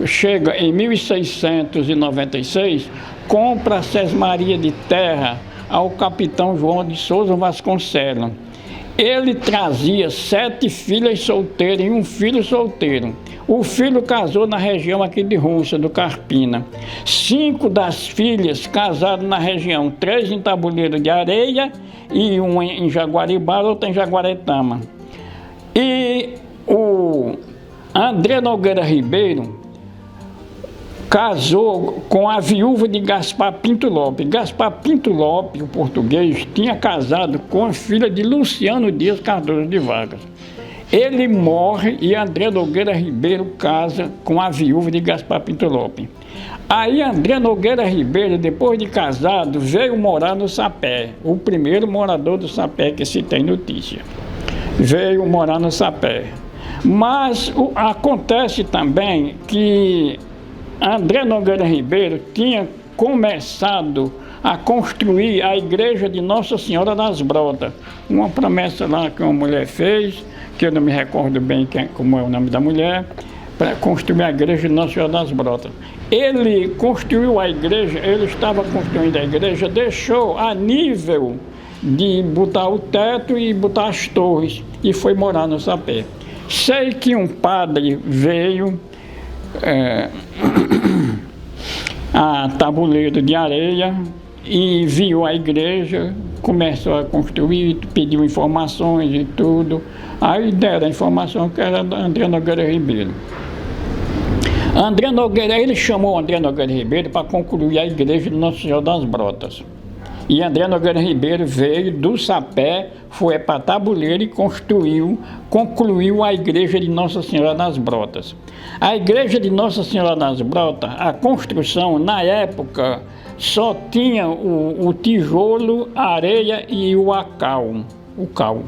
Chega em 1696, compra a sesmaria de terra ao capitão João de Souza Vasconcelos. Ele trazia 7 filhas solteiras e um filho solteiro. O filho casou na região aqui de Rússia, do Carpina. 5 das filhas casaram na região, 3 em Tabuleiro de Areia e uma em Jaguaribara, outra em Jaguaretama. E o André Nogueira Ribeiro casou com a viúva de Gaspar Pinto Lopes. Gaspar Pinto Lopes, o português, tinha casado com a filha de Luciano Dias Cardoso de Vargas. Ele morre e André Nogueira Ribeiro casa com a viúva de Gaspar Pinto Lopes. Aí André Nogueira Ribeiro, depois de casado, veio morar no Sapé, o primeiro morador do Sapé que se tem notícia. Veio morar no Sapé. Mas acontece também que André Nogueira Ribeiro tinha começado a construir a igreja de Nossa Senhora das Brotas. Uma promessa lá que uma mulher fez, que eu não me recordo bem como é o nome da mulher, para construir a igreja de Nossa Senhora das Brotas. Ele construiu a igreja, ele estava construindo a igreja, deixou a nível de botar o teto e botar as torres, e foi morar no Sapé. Sei que um padre veio a Tabuleiro de Areia e viu a igreja, começou a construir, pediu informações e tudo. Aí deram a informação que era André Nogueira Ribeiro. André Nogueira, ele chamou André Nogueira Ribeiro para concluir a igreja de Nossa Senhora das Brotas. E André Nogueira Ribeiro veio do Sapé, foi para Tabuleiro e concluiu a igreja de Nossa Senhora das Brotas. A igreja de Nossa Senhora das Brotas, a construção, na época, só tinha o tijolo, a areia e o cal.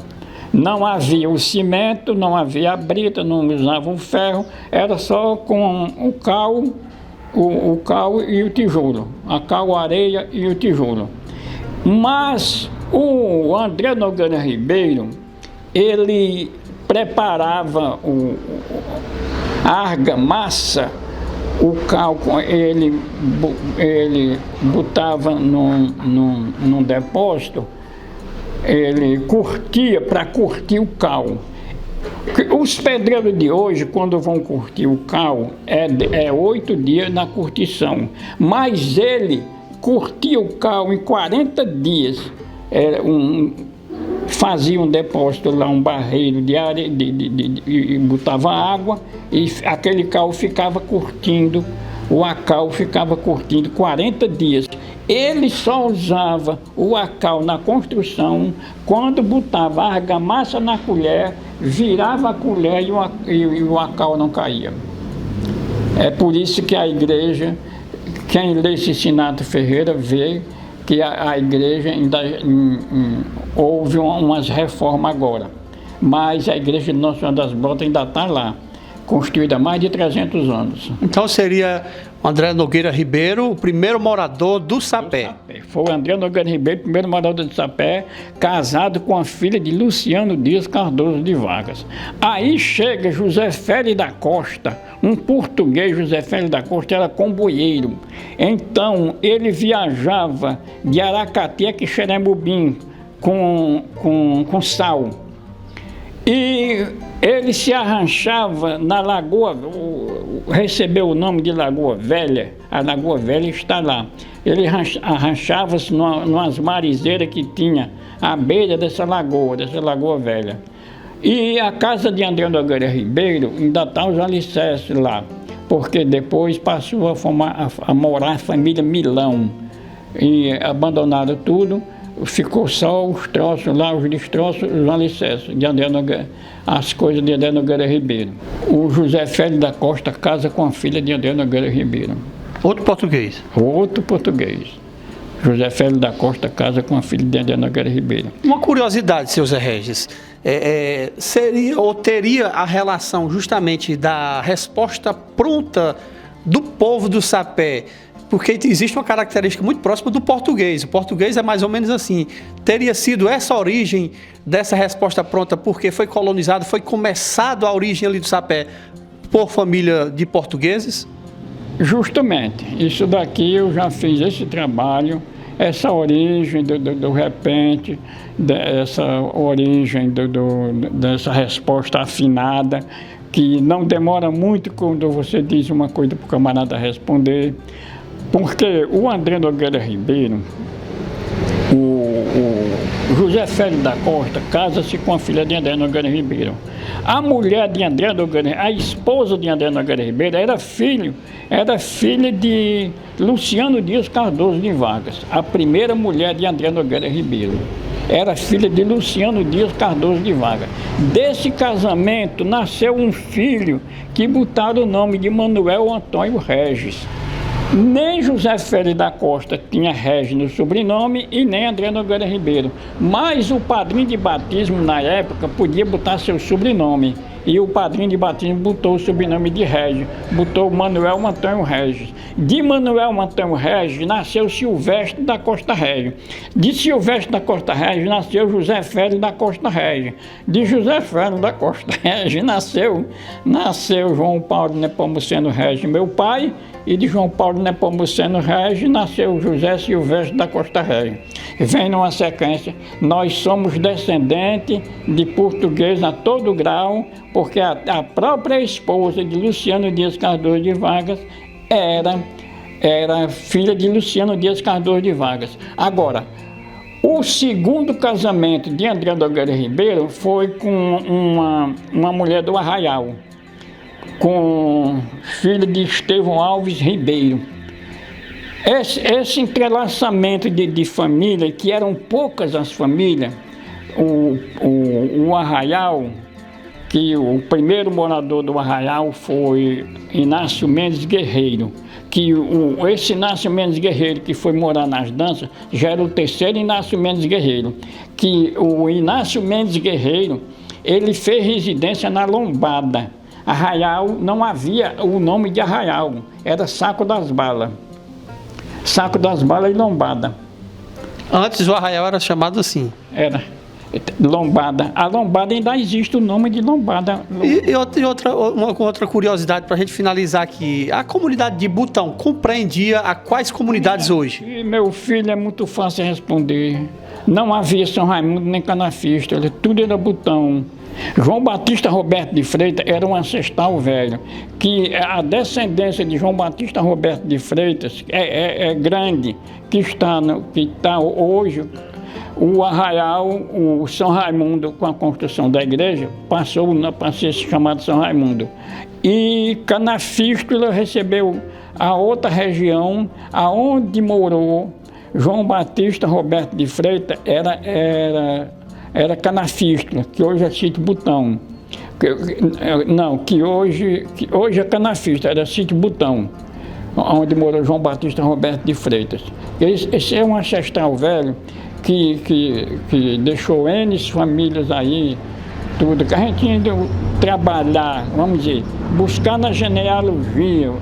Não havia o cimento, não havia a brita, não usavam ferro, era só com o cal e o tijolo. A cal, a areia e o tijolo. Mas o André Nogueira Ribeiro, ele preparava a argamassa, o cal, ele botava num depósito, ele curtia para curtir o cal. Os pedreiros de hoje, quando vão curtir o cal, é 8 dias na curtição, mas ele curtia o cal em 40 dias, fazia um depósito lá, um barreiro de areia, e botava água, e aquele cal ficava curtindo, o acal ficava curtindo 40 dias. Ele só usava o acal na construção quando botava a argamassa na colher, virava a colher e o acal não caía. É por isso que a igreja, quem lê Cincinato Ferreira vê que a igreja ainda houve umas reformas agora. Mas a igreja de Nossa Senhora das Brotas ainda está lá, construída há mais de 300 anos. Então seria André Nogueira Ribeiro, o primeiro morador do Sapé. Foi o André Nogueira Ribeiro, primeiro morador do Sapé, casado com a filha de Luciano Dias Cardoso de Vargas. Aí chega José Félix da Costa, um português. José Félix da Costa era comboieiro. Então ele viajava de Aracati a Quixeramobim com sal. E ele se arranchava na Lagoa, recebeu o nome de Lagoa Velha, a Lagoa Velha está lá. Ele arranchava-se numas marizeiras que tinha à beira dessa Lagoa Velha. E a casa de André Nogueira Ribeiro ainda está os alicerces lá, porque depois passou a morar a família Milão, e abandonaram tudo. Ficou só os troços lá, os destroços, os alicerces de André Nogueira, as coisas de André Nogueira Ribeiro. O José Félix da Costa casa com a filha de André Nogueira Ribeiro. Outro português? Outro português. José Félix da Costa casa com a filha de André Nogueira Ribeiro. Uma curiosidade, seu Zé Regis, seria ou teria a relação justamente da resposta pronta do povo do Sapé, porque existe uma característica muito próxima do português. O português é mais ou menos assim. Teria sido essa a origem dessa resposta pronta, porque foi colonizado, foi começado a origem ali do Sapé por família de portugueses? Justamente. Isso daqui eu já fiz esse trabalho. essa origem do repente, essa origem dessa resposta afinada, que não demora muito quando você diz uma coisa para o camarada responder, porque o André Nogueira Ribeiro, o José Félix da Costa casa-se com a filha de André Nogueira Ribeiro. A mulher de André Nogueira, a esposa de André Nogueira Ribeiro, era filha de Luciano Dias Cardoso de Vargas, a primeira mulher de André Nogueira Ribeiro. Era filha de Luciano Dias Cardoso de Vargas. Desse casamento nasceu um filho que botaram o nome de Manuel Antônio Regis. Nem José Félix da Costa tinha Regis no sobrenome e nem André Nogueira Ribeiro. Mas o padrinho de batismo na época podia botar seu sobrenome. E o padrinho de batismo botou o sobrenome de Regis, botou Manuel Antônio Regis. De Manuel Antônio Regis nasceu Silvestre da Costa Regis. De Silvestre da Costa Regis nasceu José Félix da Costa Regis. De José Félix da Costa Regis nasceu João Paulo Nepomuceno Regis, meu pai. E de João Paulo Nepomuceno Regis nasceu José Silvestre da Costa Regis. Vem numa sequência, nós somos descendentes de português a todo grau, porque a própria esposa de Luciano Dias Cardoso de Vargas era filha de Luciano Dias Cardoso de Vargas. Agora, o segundo casamento de André Nogueira Ribeiro foi com uma mulher do Arraial, com filho de Estevão Alves Ribeiro. Esse entrelaçamento de família, que eram poucas as famílias, o Arraial, que o primeiro morador do Arraial foi Inácio Mendes Guerreiro, que esse Inácio Mendes Guerreiro que foi morar nas danças, já era o terceiro Inácio Mendes Guerreiro, que o Inácio Mendes Guerreiro, ele fez residência na Lombada. Arraial, não havia o nome de Arraial, era Saco das Balas. Saco das Balas e Lombada. Antes o Arraial era chamado assim. Era. Lombada. A Lombada ainda existe o nome de Lombada. E outra curiosidade para a gente finalizar aqui. A comunidade de Butão compreendia a quais comunidades hoje? E meu filho, é muito fácil responder. Não havia São Raimundo nem Canafista, tudo era Butão. João Batista Roberto de Freitas era um ancestral velho, que a descendência de João Batista Roberto de Freitas é grande, que está hoje, o Arraial, o São Raimundo, com a construção da igreja, passou a ser chamado São Raimundo. E Canafístula recebeu a outra região, aonde morou João Batista Roberto de Freitas, era Canafístula, que hoje é Sítio Butão. Que hoje é Canafístula, era Sítio Butão, onde morou João Batista Roberto de Freitas. Esse é um ancestral velho que deixou N famílias aí, tudo, que a gente indo trabalhar, vamos dizer, buscar na genealogia.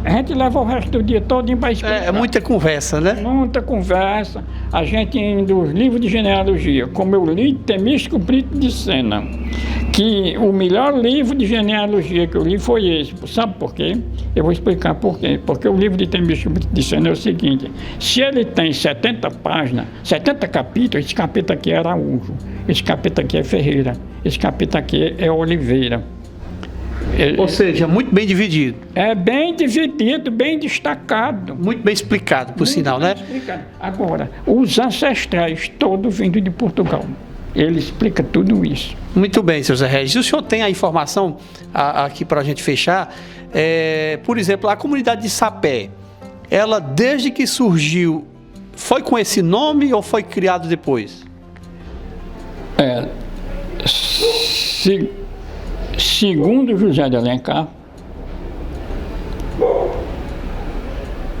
A gente leva o resto do dia todo para explicar. É muita conversa, né? Muita conversa. A gente indo os livros de genealogia, como eu li Temístico Brito de Sena, que o melhor livro de genealogia que eu li foi esse. Sabe por quê? Eu vou explicar por quê. Porque o livro de Temístico Brito de Sena é o seguinte: se ele tem 70 páginas, 70 capítulos, esse capítulo aqui é Araújo, esse capítulo aqui é Ferreira, esse capítulo aqui é Oliveira. Ou seja, muito bem dividido. É bem dividido, bem destacado. Muito bem explicado, por sinal, né? Explicado. Agora, os ancestrais todos vindo de Portugal. Ele explica tudo isso. Muito bem, seu Zé Regis. E o senhor tem a informação aqui para a gente fechar? Por exemplo, a comunidade de Sapé, ela desde que surgiu, foi com esse nome ou foi criado depois? Segundo José de Alencar,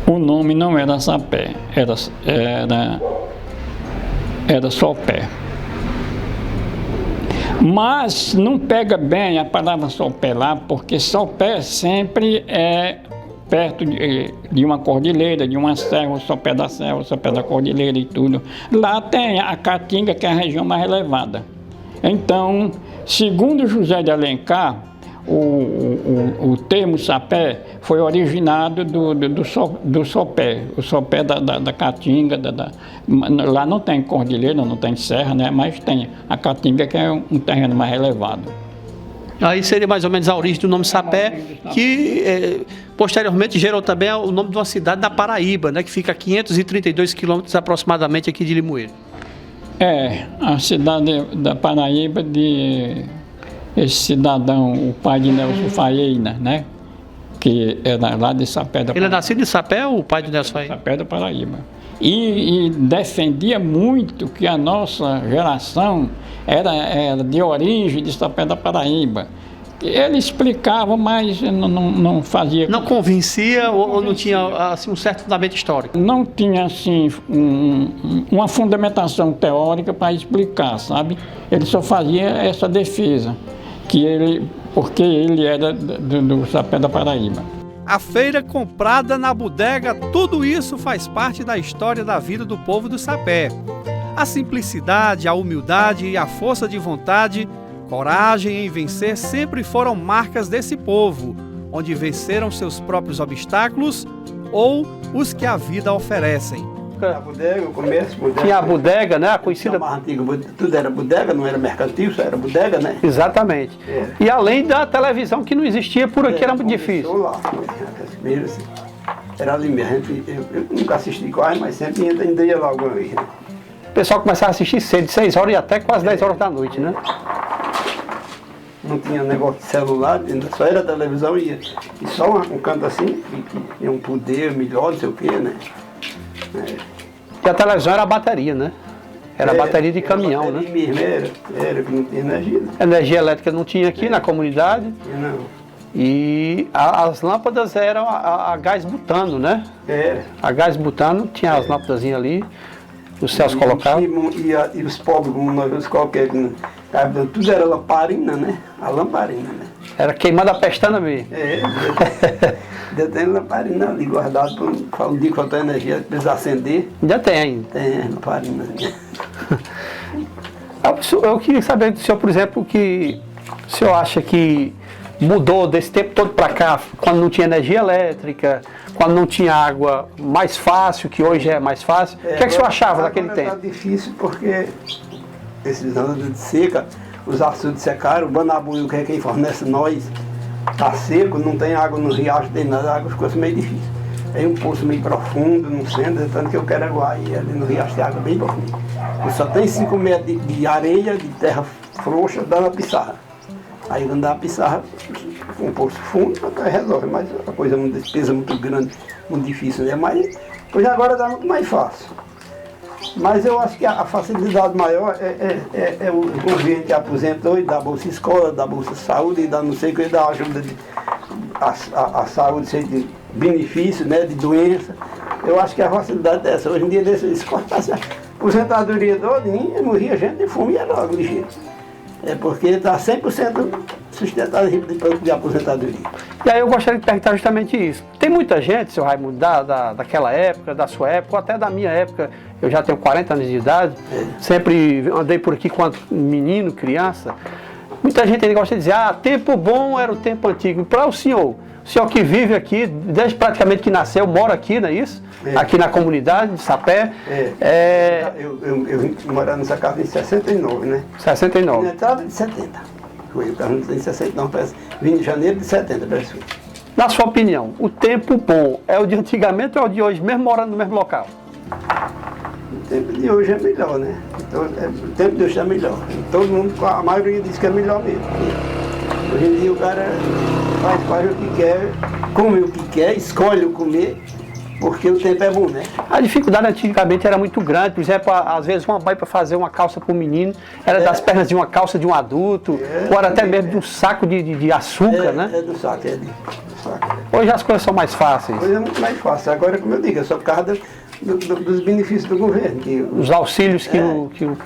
o nome não era Sapé, era Sopé. Mas não pega bem a palavra Sopé lá, porque Sopé sempre é perto de uma cordilheira, de uma serra, o Sopé da serra, o Sopé da cordilheira e tudo. Lá tem a Caatinga, que é a região mais elevada. Então, segundo José de Alencar, o termo sapé foi originado do sopé, o sopé da caatinga, lá não tem cordilheira, não tem serra, né? Mas tem a caatinga, que é um terreno mais elevado. Aí seria mais ou menos a origem do nome Sapé, que posteriormente gerou também o nome de uma cidade da Paraíba, né? Que fica a 532 quilômetros aproximadamente aqui de Limoeiro. A cidade da Paraíba esse cidadão, o pai de Nelson Faena, né? Que era lá de Sapé da Paraíba. Ele é nascido em Sapé, o pai de Nelson Faena? Sapé da Paraíba. E defendia muito que a nossa geração era de origem de Sapé da Paraíba. Ele explicava, mas não fazia... Não convencia ou não tinha assim, um certo fundamento histórico? Não tinha assim, uma fundamentação teórica para explicar, sabe? Ele só fazia essa defesa, porque ele era do Sapé da Paraíba. A feira comprada na bodega, tudo isso faz parte da história da vida do povo do Sapé. A simplicidade, a humildade e a força de vontade, coragem em vencer sempre foram marcas desse povo, onde venceram seus próprios obstáculos ou os que a vida oferecem. A bodega, o comércio, bodega. Tinha a bodega, né? A conhecida... Mais antiga, tudo era bodega, não era mercantil, só era bodega, né? Exatamente. E além da televisão que não existia por aqui, era muito difícil. Lá, era ali mesmo. Eu nunca assisti quase, mas sempre ainda ia lá alguma vez. Né? O pessoal começava a assistir cedo, de 6 horas e até quase 10 horas da noite, né? Não tinha negócio de celular, só era televisão e só um canto assim, que tinha um poder melhor, não sei o quê, né? E a televisão era a bateria, né? Era a bateria de caminhão, bateria né? Mesmo, era que não tinha energia. Né? Energia elétrica não tinha aqui na comunidade. Não. E as lâmpadas eram a gás butano, né? Era. A gás butano, tinha as lâmpadas ali, os céus colocados. E os pobres, como nós vimos qualquer, tudo era lamparina, né? A lamparina, né? Era queimando a pestana mesmo. Ainda tem lamparina ali guardado para um dia que faltou energia, precisa acender. Ainda tem. Tem lamparina. Eu queria saber do senhor, por exemplo, que o senhor acha que mudou desse tempo todo para cá, quando não tinha energia elétrica, quando não tinha água mais fácil, que hoje é mais fácil. O que é que o senhor achava daquele tempo? Tá difícil porque esses anos de seca, os açudes secaram, o Banabuio, que é quem fornece nós, está seco, não tem água no riacho, tem nada, a água ficou meio difícil. Tem um poço meio profundo, no centro, tanto que eu quero aguar, e ali no riacho tem água bem profunda. E só tem 5 metros de areia, de terra frouxa, dando a pissarra. Aí quando dá a pissarra, um poço fundo, até resolve, mas a coisa é uma despesa muito grande, muito difícil, né? Mas pois agora dá muito mais fácil. Mas eu acho que a facilidade maior é o governo que aposentou e dá Bolsa Escola, dá Bolsa Saúde, e dá não sei o que, dá ajuda a saúde, cheia de benefício, né, de doença. Eu acho que a facilidade dessa. Hoje em dia, se cortasse a aposentadoria todinha, morria gente de fome e era logo ligeiro. É porque está 100% sustentado de aposentadoria. E aí eu gostaria de perguntar justamente isso. Tem muita gente, seu Raimundo, daquela época, da sua época, ou até da minha época, eu já tenho 40 anos de idade, sempre andei por aqui quando menino, criança. Muita gente ainda gosta de dizer, tempo bom era o tempo antigo. Para o senhor que vive aqui, desde praticamente que nasceu, mora aqui, não é isso? Aqui na comunidade de Sapé. Eu vim morar nessa casa em 69, né? 69. Na entrada de 70. Eu estava em 69, parece. Vim de janeiro de 70, parece. Na sua opinião, o tempo bom é o de antigamente ou é o de hoje, mesmo morando no mesmo local? O tempo de hoje é melhor, né? Então, o tempo de hoje é melhor. Todo mundo, a maioria diz que é melhor mesmo. Hoje em dia o cara faz o que quer, come o que quer, escolhe o comer, porque o tempo é bom, né? A dificuldade antigamente era muito grande, por exemplo, às vezes uma mãe para fazer uma calça para o menino era das pernas de uma calça de um adulto, ou era até mesmo de um saco de açúcar, né? Do saco. Hoje as coisas são mais fáceis. Hoje é muito mais fácil. Agora, como eu digo, é só por causa dos benefícios do governo. Os auxílios que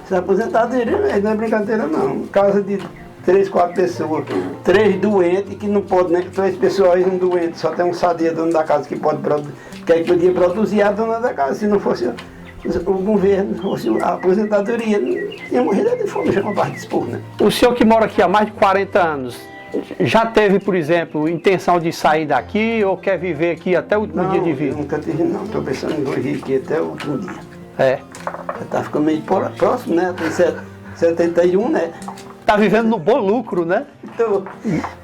Se aposentadoria não é brincadeira, não. Casa de 3, 4 pessoas, 3 doentes que não podem, né? 3 pessoas um doente, só tem um sadia, dono da casa, que pode produzir, que podia produzir a dona da casa. Se não fosse o governo, fosse a aposentadoria, tinha morrido de fome, já uma parte dispor, né? O senhor que mora aqui há mais de 40 anos, já teve, por exemplo, intenção de sair daqui ou quer viver aqui até o último dia de vida? Eu nunca tive não, estou pensando em viver aqui até o último dia. É. Está ficando meio próximo, né? Tem 71, né? Tá vivendo no bom lucro, né? Estou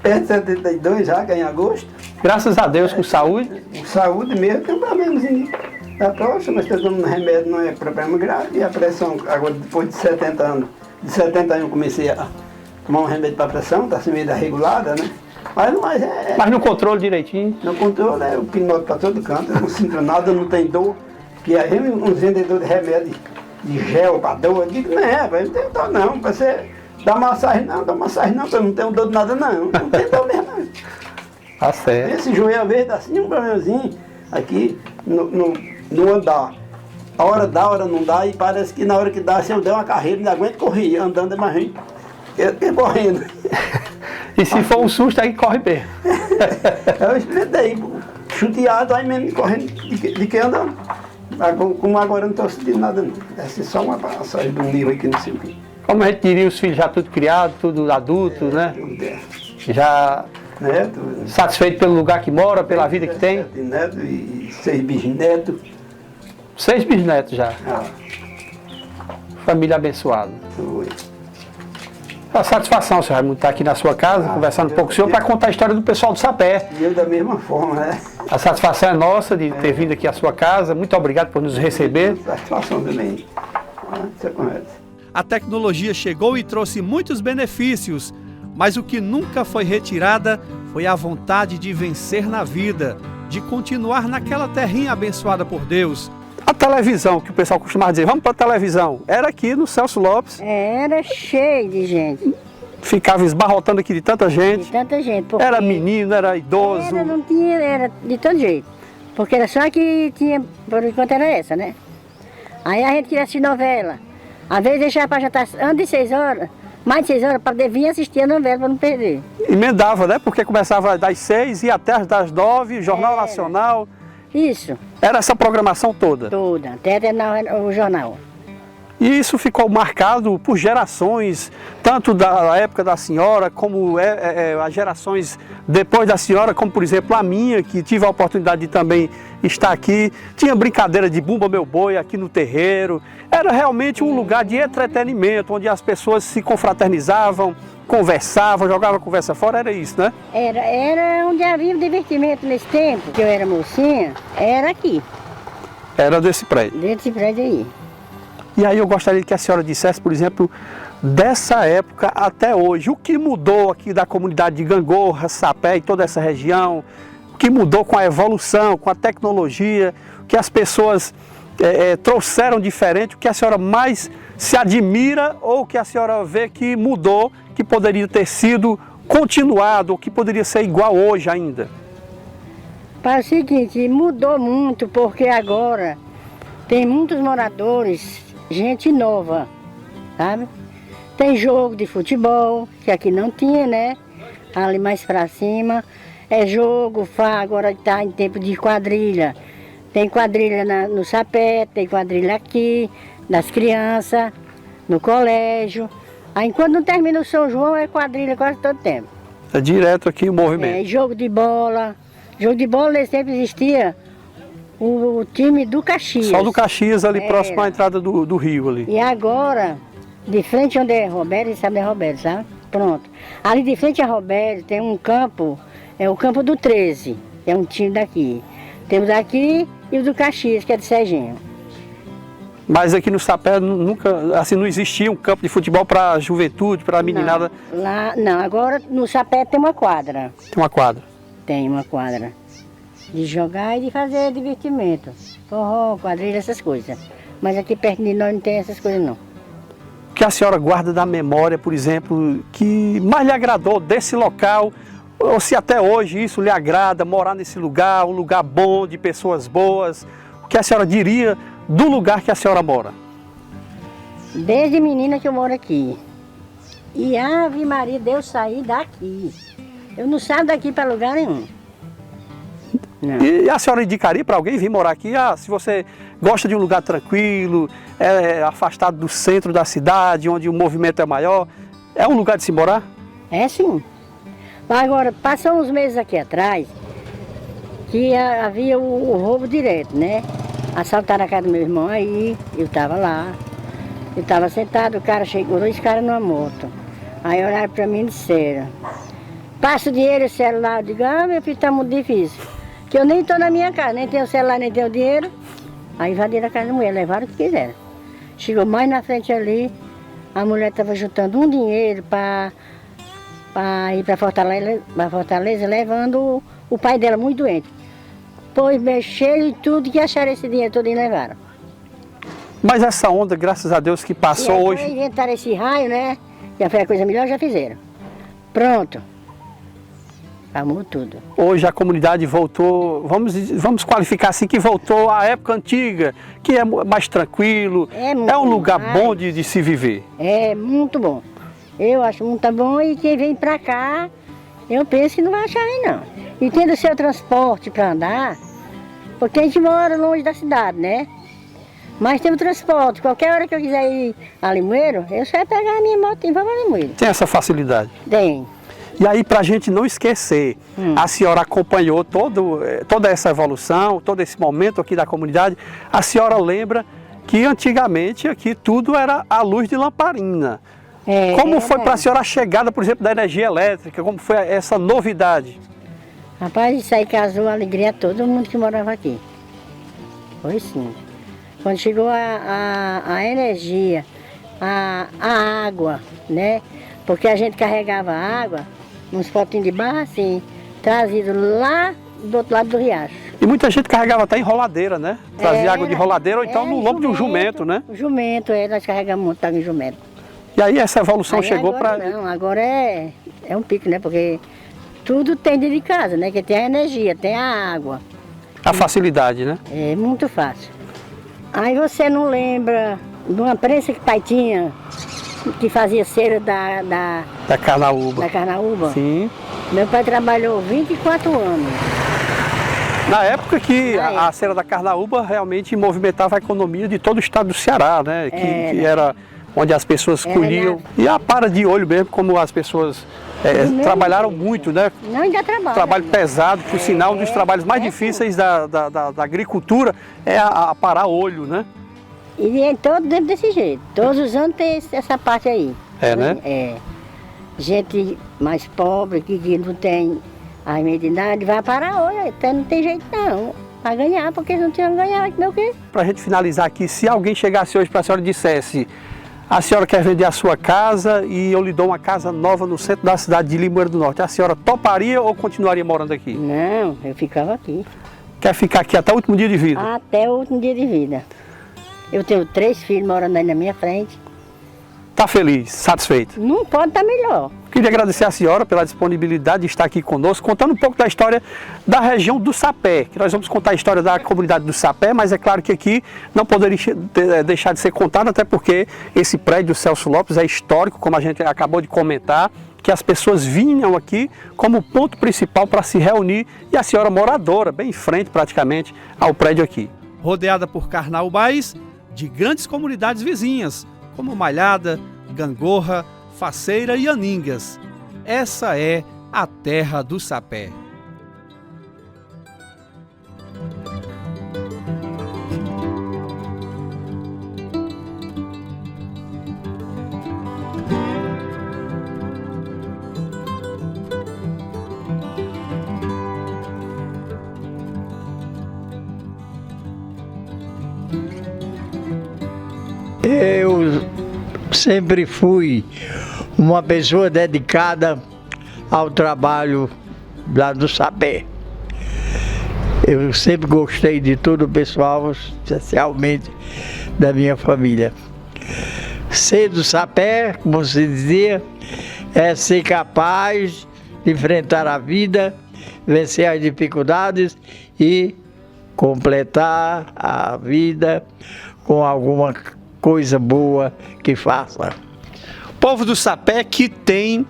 perto de 72 já, que é em agosto. Graças a Deus, com saúde. Com saúde mesmo, tem um probleminha. Tá próximo, mas estou tomando remédio, não é problema grave. E a pressão, agora depois de 70 anos, de 70 anos eu comecei a tomar um remédio para a pressão, está assim meio regulada, né? Mas no controle direitinho. No controle é o pinote para todo canto, eu não sinto nada, não tem dor. Que aí uns vendedores de remédio de gel para dor, eu digo, não tem dor não, você dá massagem não, eu não tenho dor de nada não tem dor mesmo não. Tá certo. Esse joelho às vezes dá assim um probleminha aqui no andar. A hora dá, a hora não dá, e parece que na hora que dá, se eu der uma carreira, não aguento correr, andando é mais ruim. Eu correndo. E se for um susto, aí corre bem. Eu experimentei, chuteado, aí mesmo correndo de que andando. Como agora eu não estou sentindo nada não. Essa é só uma passagem de um livro aí que não sei o quê. Como a gente diria, os filhos já tudo criado, tudo adulto, né? Já Neto. satisfeito pelo lugar que mora, pela vida que tem. 7 netos e 6 bisnetos. 6 bisnetos já. Ah, Família abençoada. foi. A satisfação, senhor Raimundo, estar aqui na sua casa, conversando um pouco com o senhor, para contar a história do pessoal do Sapé. E eu da mesma forma, né? A satisfação é nossa de ter vindo aqui à sua casa. Muito obrigado por nos receber. Satisfação também. Isso é correto. A tecnologia chegou e trouxe muitos benefícios, mas o que nunca foi retirada foi a vontade de vencer na vida, de continuar naquela terrinha abençoada por Deus. A televisão, que o pessoal costumava dizer, vamos para a televisão, era aqui no Celso Lopes. Era cheio de gente. Ficava esbarrotando aqui de tanta gente. De tanta gente. Porque Era menino, era idoso. não tinha, era de todo jeito. Porque era só que tinha, por enquanto era essa, né? Aí a gente queria assistir novela. Às vezes deixava para jantar antes de 6 horas, mais de 6 horas, para vir assistir a novela, para não perder. Emendava, né? Porque começava das 6 e ia até das 9, Jornal Nacional. Isso, Era essa programação toda. toda, até terminar o jornal. E isso ficou marcado por gerações, tanto da época da senhora, como as gerações depois da senhora, como por exemplo a minha, que tive a oportunidade de também estar aqui. Tinha brincadeira de Bumba Meu Boi aqui no terreiro. Era realmente um lugar de entretenimento, onde as pessoas se confraternizavam, conversavam, jogavam a conversa fora, era isso, né? Era onde havia divertimento nesse tempo, que eu era mocinha, era aqui, Era desse prédio. desse prédio aí. E aí eu gostaria que a senhora dissesse, por exemplo, dessa época até hoje, o que mudou aqui da comunidade de Gangorra, Sapé e toda essa região, o que mudou com a evolução, com a tecnologia, o que as pessoas trouxeram diferente, o que a senhora mais se admira ou o que a senhora vê que mudou, que poderia ter sido continuado, ou que poderia ser igual hoje ainda? Para o seguinte, mudou muito, porque agora tem muitos moradores, gente nova, sabe? Tem jogo de futebol, que aqui não tinha, né? Ali mais pra cima. É jogo, agora está em tempo de quadrilha. Tem quadrilha no Sapé, tem quadrilha aqui, das crianças, no colégio. Aí quando não termina o São João, é quadrilha quase todo tempo. É direto aqui o movimento. É, jogo de bola. Jogo de bola nesse tempo existia o time do Caxias. Só do Caxias ali É. próximo à entrada do rio ali. E agora, de frente onde é Roberto, sabe onde é Roberto, sabe? Pronto. Ali de frente a Roberto tem um campo, é o campo do 13, que é um time daqui. Temos aqui e o do Caxias, que é de Serginho. Mas aqui no Sapé nunca, assim, não existia um campo de futebol para a juventude, para a meninada. Não, agora no Sapé tem uma quadra. Tem uma quadra. Tem uma quadra. De jogar e de fazer divertimento. Forró, quadrilha, essas coisas. Mas aqui perto de nós não tem essas coisas não. O que a senhora guarda da memória, por exemplo, que mais lhe agradou desse local, ou se até hoje isso lhe agrada, morar nesse lugar, um lugar bom, de pessoas boas, o que a senhora diria do lugar que a senhora mora? Desde menina que eu moro aqui. E Ave Maria, Deus sair daqui. Eu não saio daqui para lugar nenhum. Não. E a senhora indicaria para alguém vir morar aqui? Ah, se você gosta de um lugar tranquilo, afastado do centro da cidade, onde o movimento é maior, é um lugar de se morar? É sim. Agora, passou uns meses aqui atrás, que havia o roubo direto, né? Assaltaram a casa do meu irmão aí, eu estava lá. Eu estava sentado, o cara chegou, 2 caras numa moto. Aí olharam para mim e disseram, passa o dinheiro e o celular. Eu digo, meu filho, tá muito difícil. Que eu nem estou na minha casa, nem tenho celular, nem tenho dinheiro. Aí invadiram a casa da mulher, levaram o que quiseram. Chegou mais na frente ali, a mulher estava juntando um dinheiro para ir para Fortaleza, levando o pai dela muito doente. Pois mexeram e tudo que acharam esse dinheiro todo e levaram. Mas essa onda, graças a Deus, que passou e hoje... inventaram esse raio, né? Já foi a coisa melhor, já fizeram. Pronto. Amou tudo. Hoje a comunidade voltou, vamos qualificar assim, que voltou à época antiga, que é mais tranquilo, é um lugar bom de se viver. É muito bom. Eu acho muito bom e quem vem pra cá, eu penso que não vai achar aí não. E tendo o seu transporte para andar, porque a gente mora longe da cidade, né? Mas tem o transporte, qualquer hora que eu quiser ir a Limoeiro, eu só ia pegar a minha moto e vou para Limoeiro. Tem essa facilidade? Tem. E aí, para a gente não esquecer, a senhora acompanhou toda essa evolução, todo esse momento aqui da comunidade. A senhora lembra que antigamente aqui tudo era à luz de lamparina. Como foi para a senhora a chegada, por exemplo, da energia elétrica? Como foi essa novidade? Rapaz, isso aí casou a alegria a todo mundo que morava aqui. Foi sim. Quando chegou a energia, a água, né? Porque a gente carregava água nos potinhos de barro assim, trazido lá do outro lado do riacho. E muita gente carregava até em roladeira, né? Trazia água de roladeira ou então no lombo de um jumento, né? Jumento, nós carregamos muito água em jumento. E aí essa evolução chegou para... Não, agora é um pico, né? Porque tudo tem dentro de casa, né? Que tem a energia, tem a água. A facilidade, né? É muito fácil. Aí você não lembra de uma prensa que pai tinha, que fazia cera da carnaúba. Da carnaúba? Sim. Meu pai trabalhou 24 anos. Na época que a cera da carnaúba realmente movimentava a economia de todo o estado do Ceará, né? Que era onde as pessoas colhiam. E a para de olho mesmo, como as pessoas trabalharam muito, né? Não, ainda trabalham. Trabalho pesado, por sinal, um dos trabalhos mais difíceis da agricultura é a parar olho, né? E é todo tempo desse jeito. Todos os anos tem essa parte aí. Né? É. Gente mais pobre, que não tem a medidade, vai parar olho. Então não tem jeito não. Vai ganhar, porque eles não tinham ganhar, meu quê? Pra gente finalizar aqui, se alguém chegasse hoje para a senhora e dissesse: a senhora quer vender a sua casa e eu lhe dou uma casa nova no centro da cidade de Limoeiro do Norte, a senhora toparia ou continuaria morando aqui? Não, eu ficava aqui. Quer ficar aqui até o último dia de vida? Até o último dia de vida. Eu tenho 3 filhos morando aí na minha frente. Está feliz, satisfeito? Não pode estar melhor. Queria agradecer a senhora pela disponibilidade de estar aqui conosco, contando um pouco da história da região do Sapé, que nós vamos contar a história da comunidade do Sapé, mas é claro que aqui não poderia deixar de ser contado, até porque esse prédio do Celso Lopes é histórico, como a gente acabou de comentar, que as pessoas vinham aqui como ponto principal para se reunir, e a senhora moradora, bem em frente praticamente ao prédio aqui. Rodeada por carnaubais de grandes comunidades vizinhas, como Malhada, Gangorra, Faceira e Aningas. Essa é a terra do Sapé. Eu sempre fui uma pessoa dedicada ao trabalho lá do Sapé. Eu sempre gostei de todo o pessoal, especialmente da minha família. Ser do Sapé, como se dizia, é ser capaz de enfrentar a vida, vencer as dificuldades e completar a vida com alguma coisa boa que faça. O povo do Sapé que tem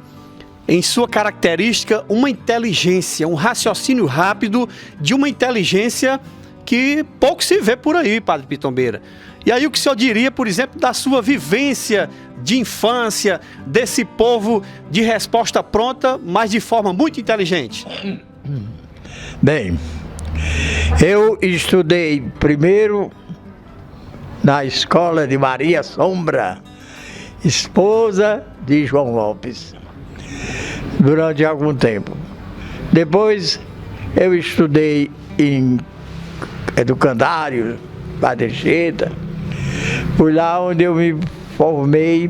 em sua característica uma inteligência, um raciocínio rápido, de uma inteligência que pouco se vê por aí, Padre Pitombeira. E aí o que o senhor diria, por exemplo, da sua vivência de infância, desse povo de resposta pronta, mas de forma muito inteligente? Bem, eu estudei primeiro na escola de Maria Sombra, esposa de João Lopes, durante algum tempo. Depois eu estudei em Educandário, Padre Anchieta. Foi lá onde eu me formei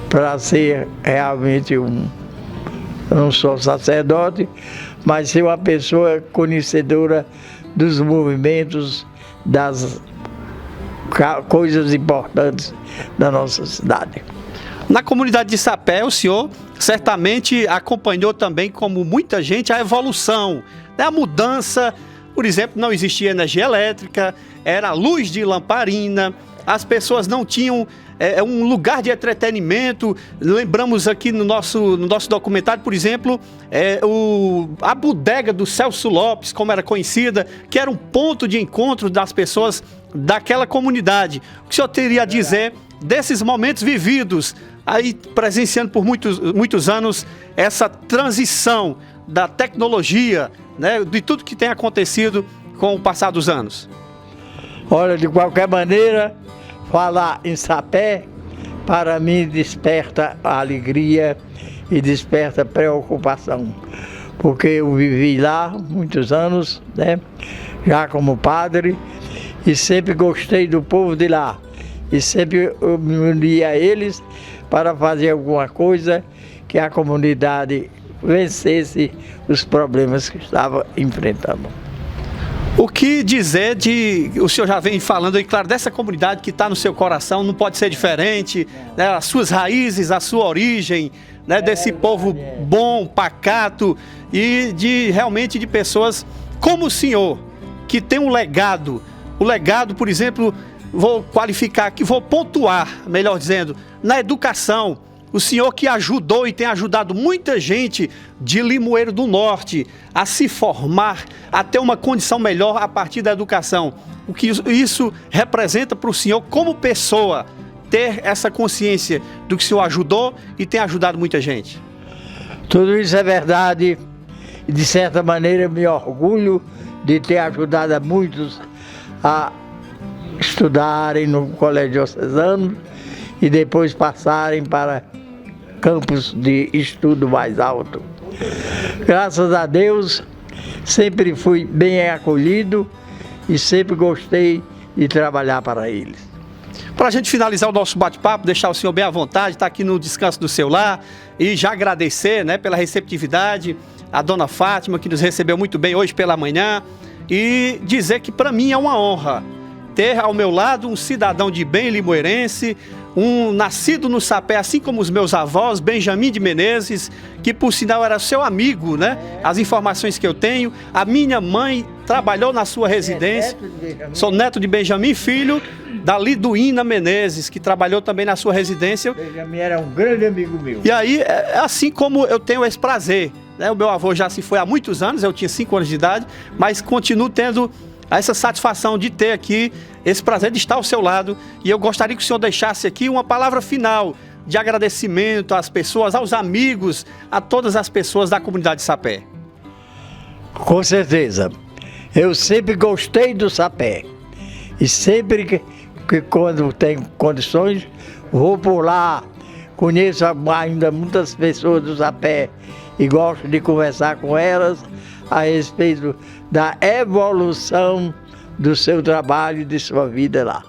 para ser realmente não sou sacerdote, mas ser uma pessoa conhecedora dos movimentos, das coisas importantes da nossa cidade. Na comunidade de Sapé, o senhor certamente acompanhou também, como muita gente, a evolução, né? A mudança. Por exemplo, não existia energia elétrica, era luz de lamparina, as pessoas não tinham um lugar de entretenimento. Lembramos aqui no nosso documentário, por exemplo, a bodega do Celso Lopes, como era conhecida, que era um ponto de encontro das pessoas daquela comunidade. O que o senhor teria a dizer desses momentos vividos, aí presenciando por muitos anos essa transição da tecnologia, né, de tudo que tem acontecido com o passar dos anos? Olha, de qualquer maneira, falar em Sapé, para mim, desperta alegria e desperta preocupação, porque eu vivi lá muitos anos, né, já como padre, e sempre gostei do povo de lá, e sempre eu me uni a eles para fazer alguma coisa que a comunidade vencesse os problemas que estava enfrentando. O que dizer o senhor já vem falando aí, claro, dessa comunidade que está no seu coração, não pode ser diferente, né, as suas raízes, a sua origem, né, desse povo bom, pacato e realmente de pessoas como o senhor, que tem um legado. O legado, por exemplo, vou qualificar aqui, vou pontuar, melhor dizendo, na educação. O senhor que ajudou e tem ajudado muita gente de Limoeiro do Norte a se formar, a ter uma condição melhor a partir da educação. O que isso representa para o senhor como pessoa, ter essa consciência do que o senhor ajudou e tem ajudado muita gente? Tudo isso é verdade e, de certa maneira, eu me orgulho de ter ajudado a muitos a estudarem no Colégio Diocesano e depois passarem para campos de estudo mais alto. Graças a Deus, sempre fui bem acolhido e sempre gostei de trabalhar para eles. Para a gente finalizar o nosso bate-papo, deixar o senhor bem à vontade, estar aqui no descanso do seu lar e já agradecer, né, pela receptividade, a dona Fátima, que nos recebeu muito bem hoje pela manhã, e dizer que para mim é uma honra ter ao meu lado um cidadão de bem limoeirense, um nascido no Sapé, assim como os meus avós, Benjamin de Menezes, que por sinal era seu amigo, né? As informações que eu tenho, a minha mãe trabalhou na sua residência, sou neto de Benjamin, filho da Liduína Menezes, que trabalhou também na sua residência. Benjamin era um grande amigo meu. E aí, assim como eu tenho esse prazer, né? O meu avô já se foi há muitos anos, eu tinha 5 anos de idade, mas continuo tendo essa satisfação de ter aqui esse prazer de estar ao seu lado, e eu gostaria que o senhor deixasse aqui uma palavra final de agradecimento às pessoas, aos amigos, a todas as pessoas da comunidade de Sapé. Com certeza. Eu sempre gostei do Sapé e sempre que quando tenho condições vou por lá, conheço ainda muitas pessoas do Sapé e gosto de conversar com elas a respeito da evolução do seu trabalho e de sua vida lá.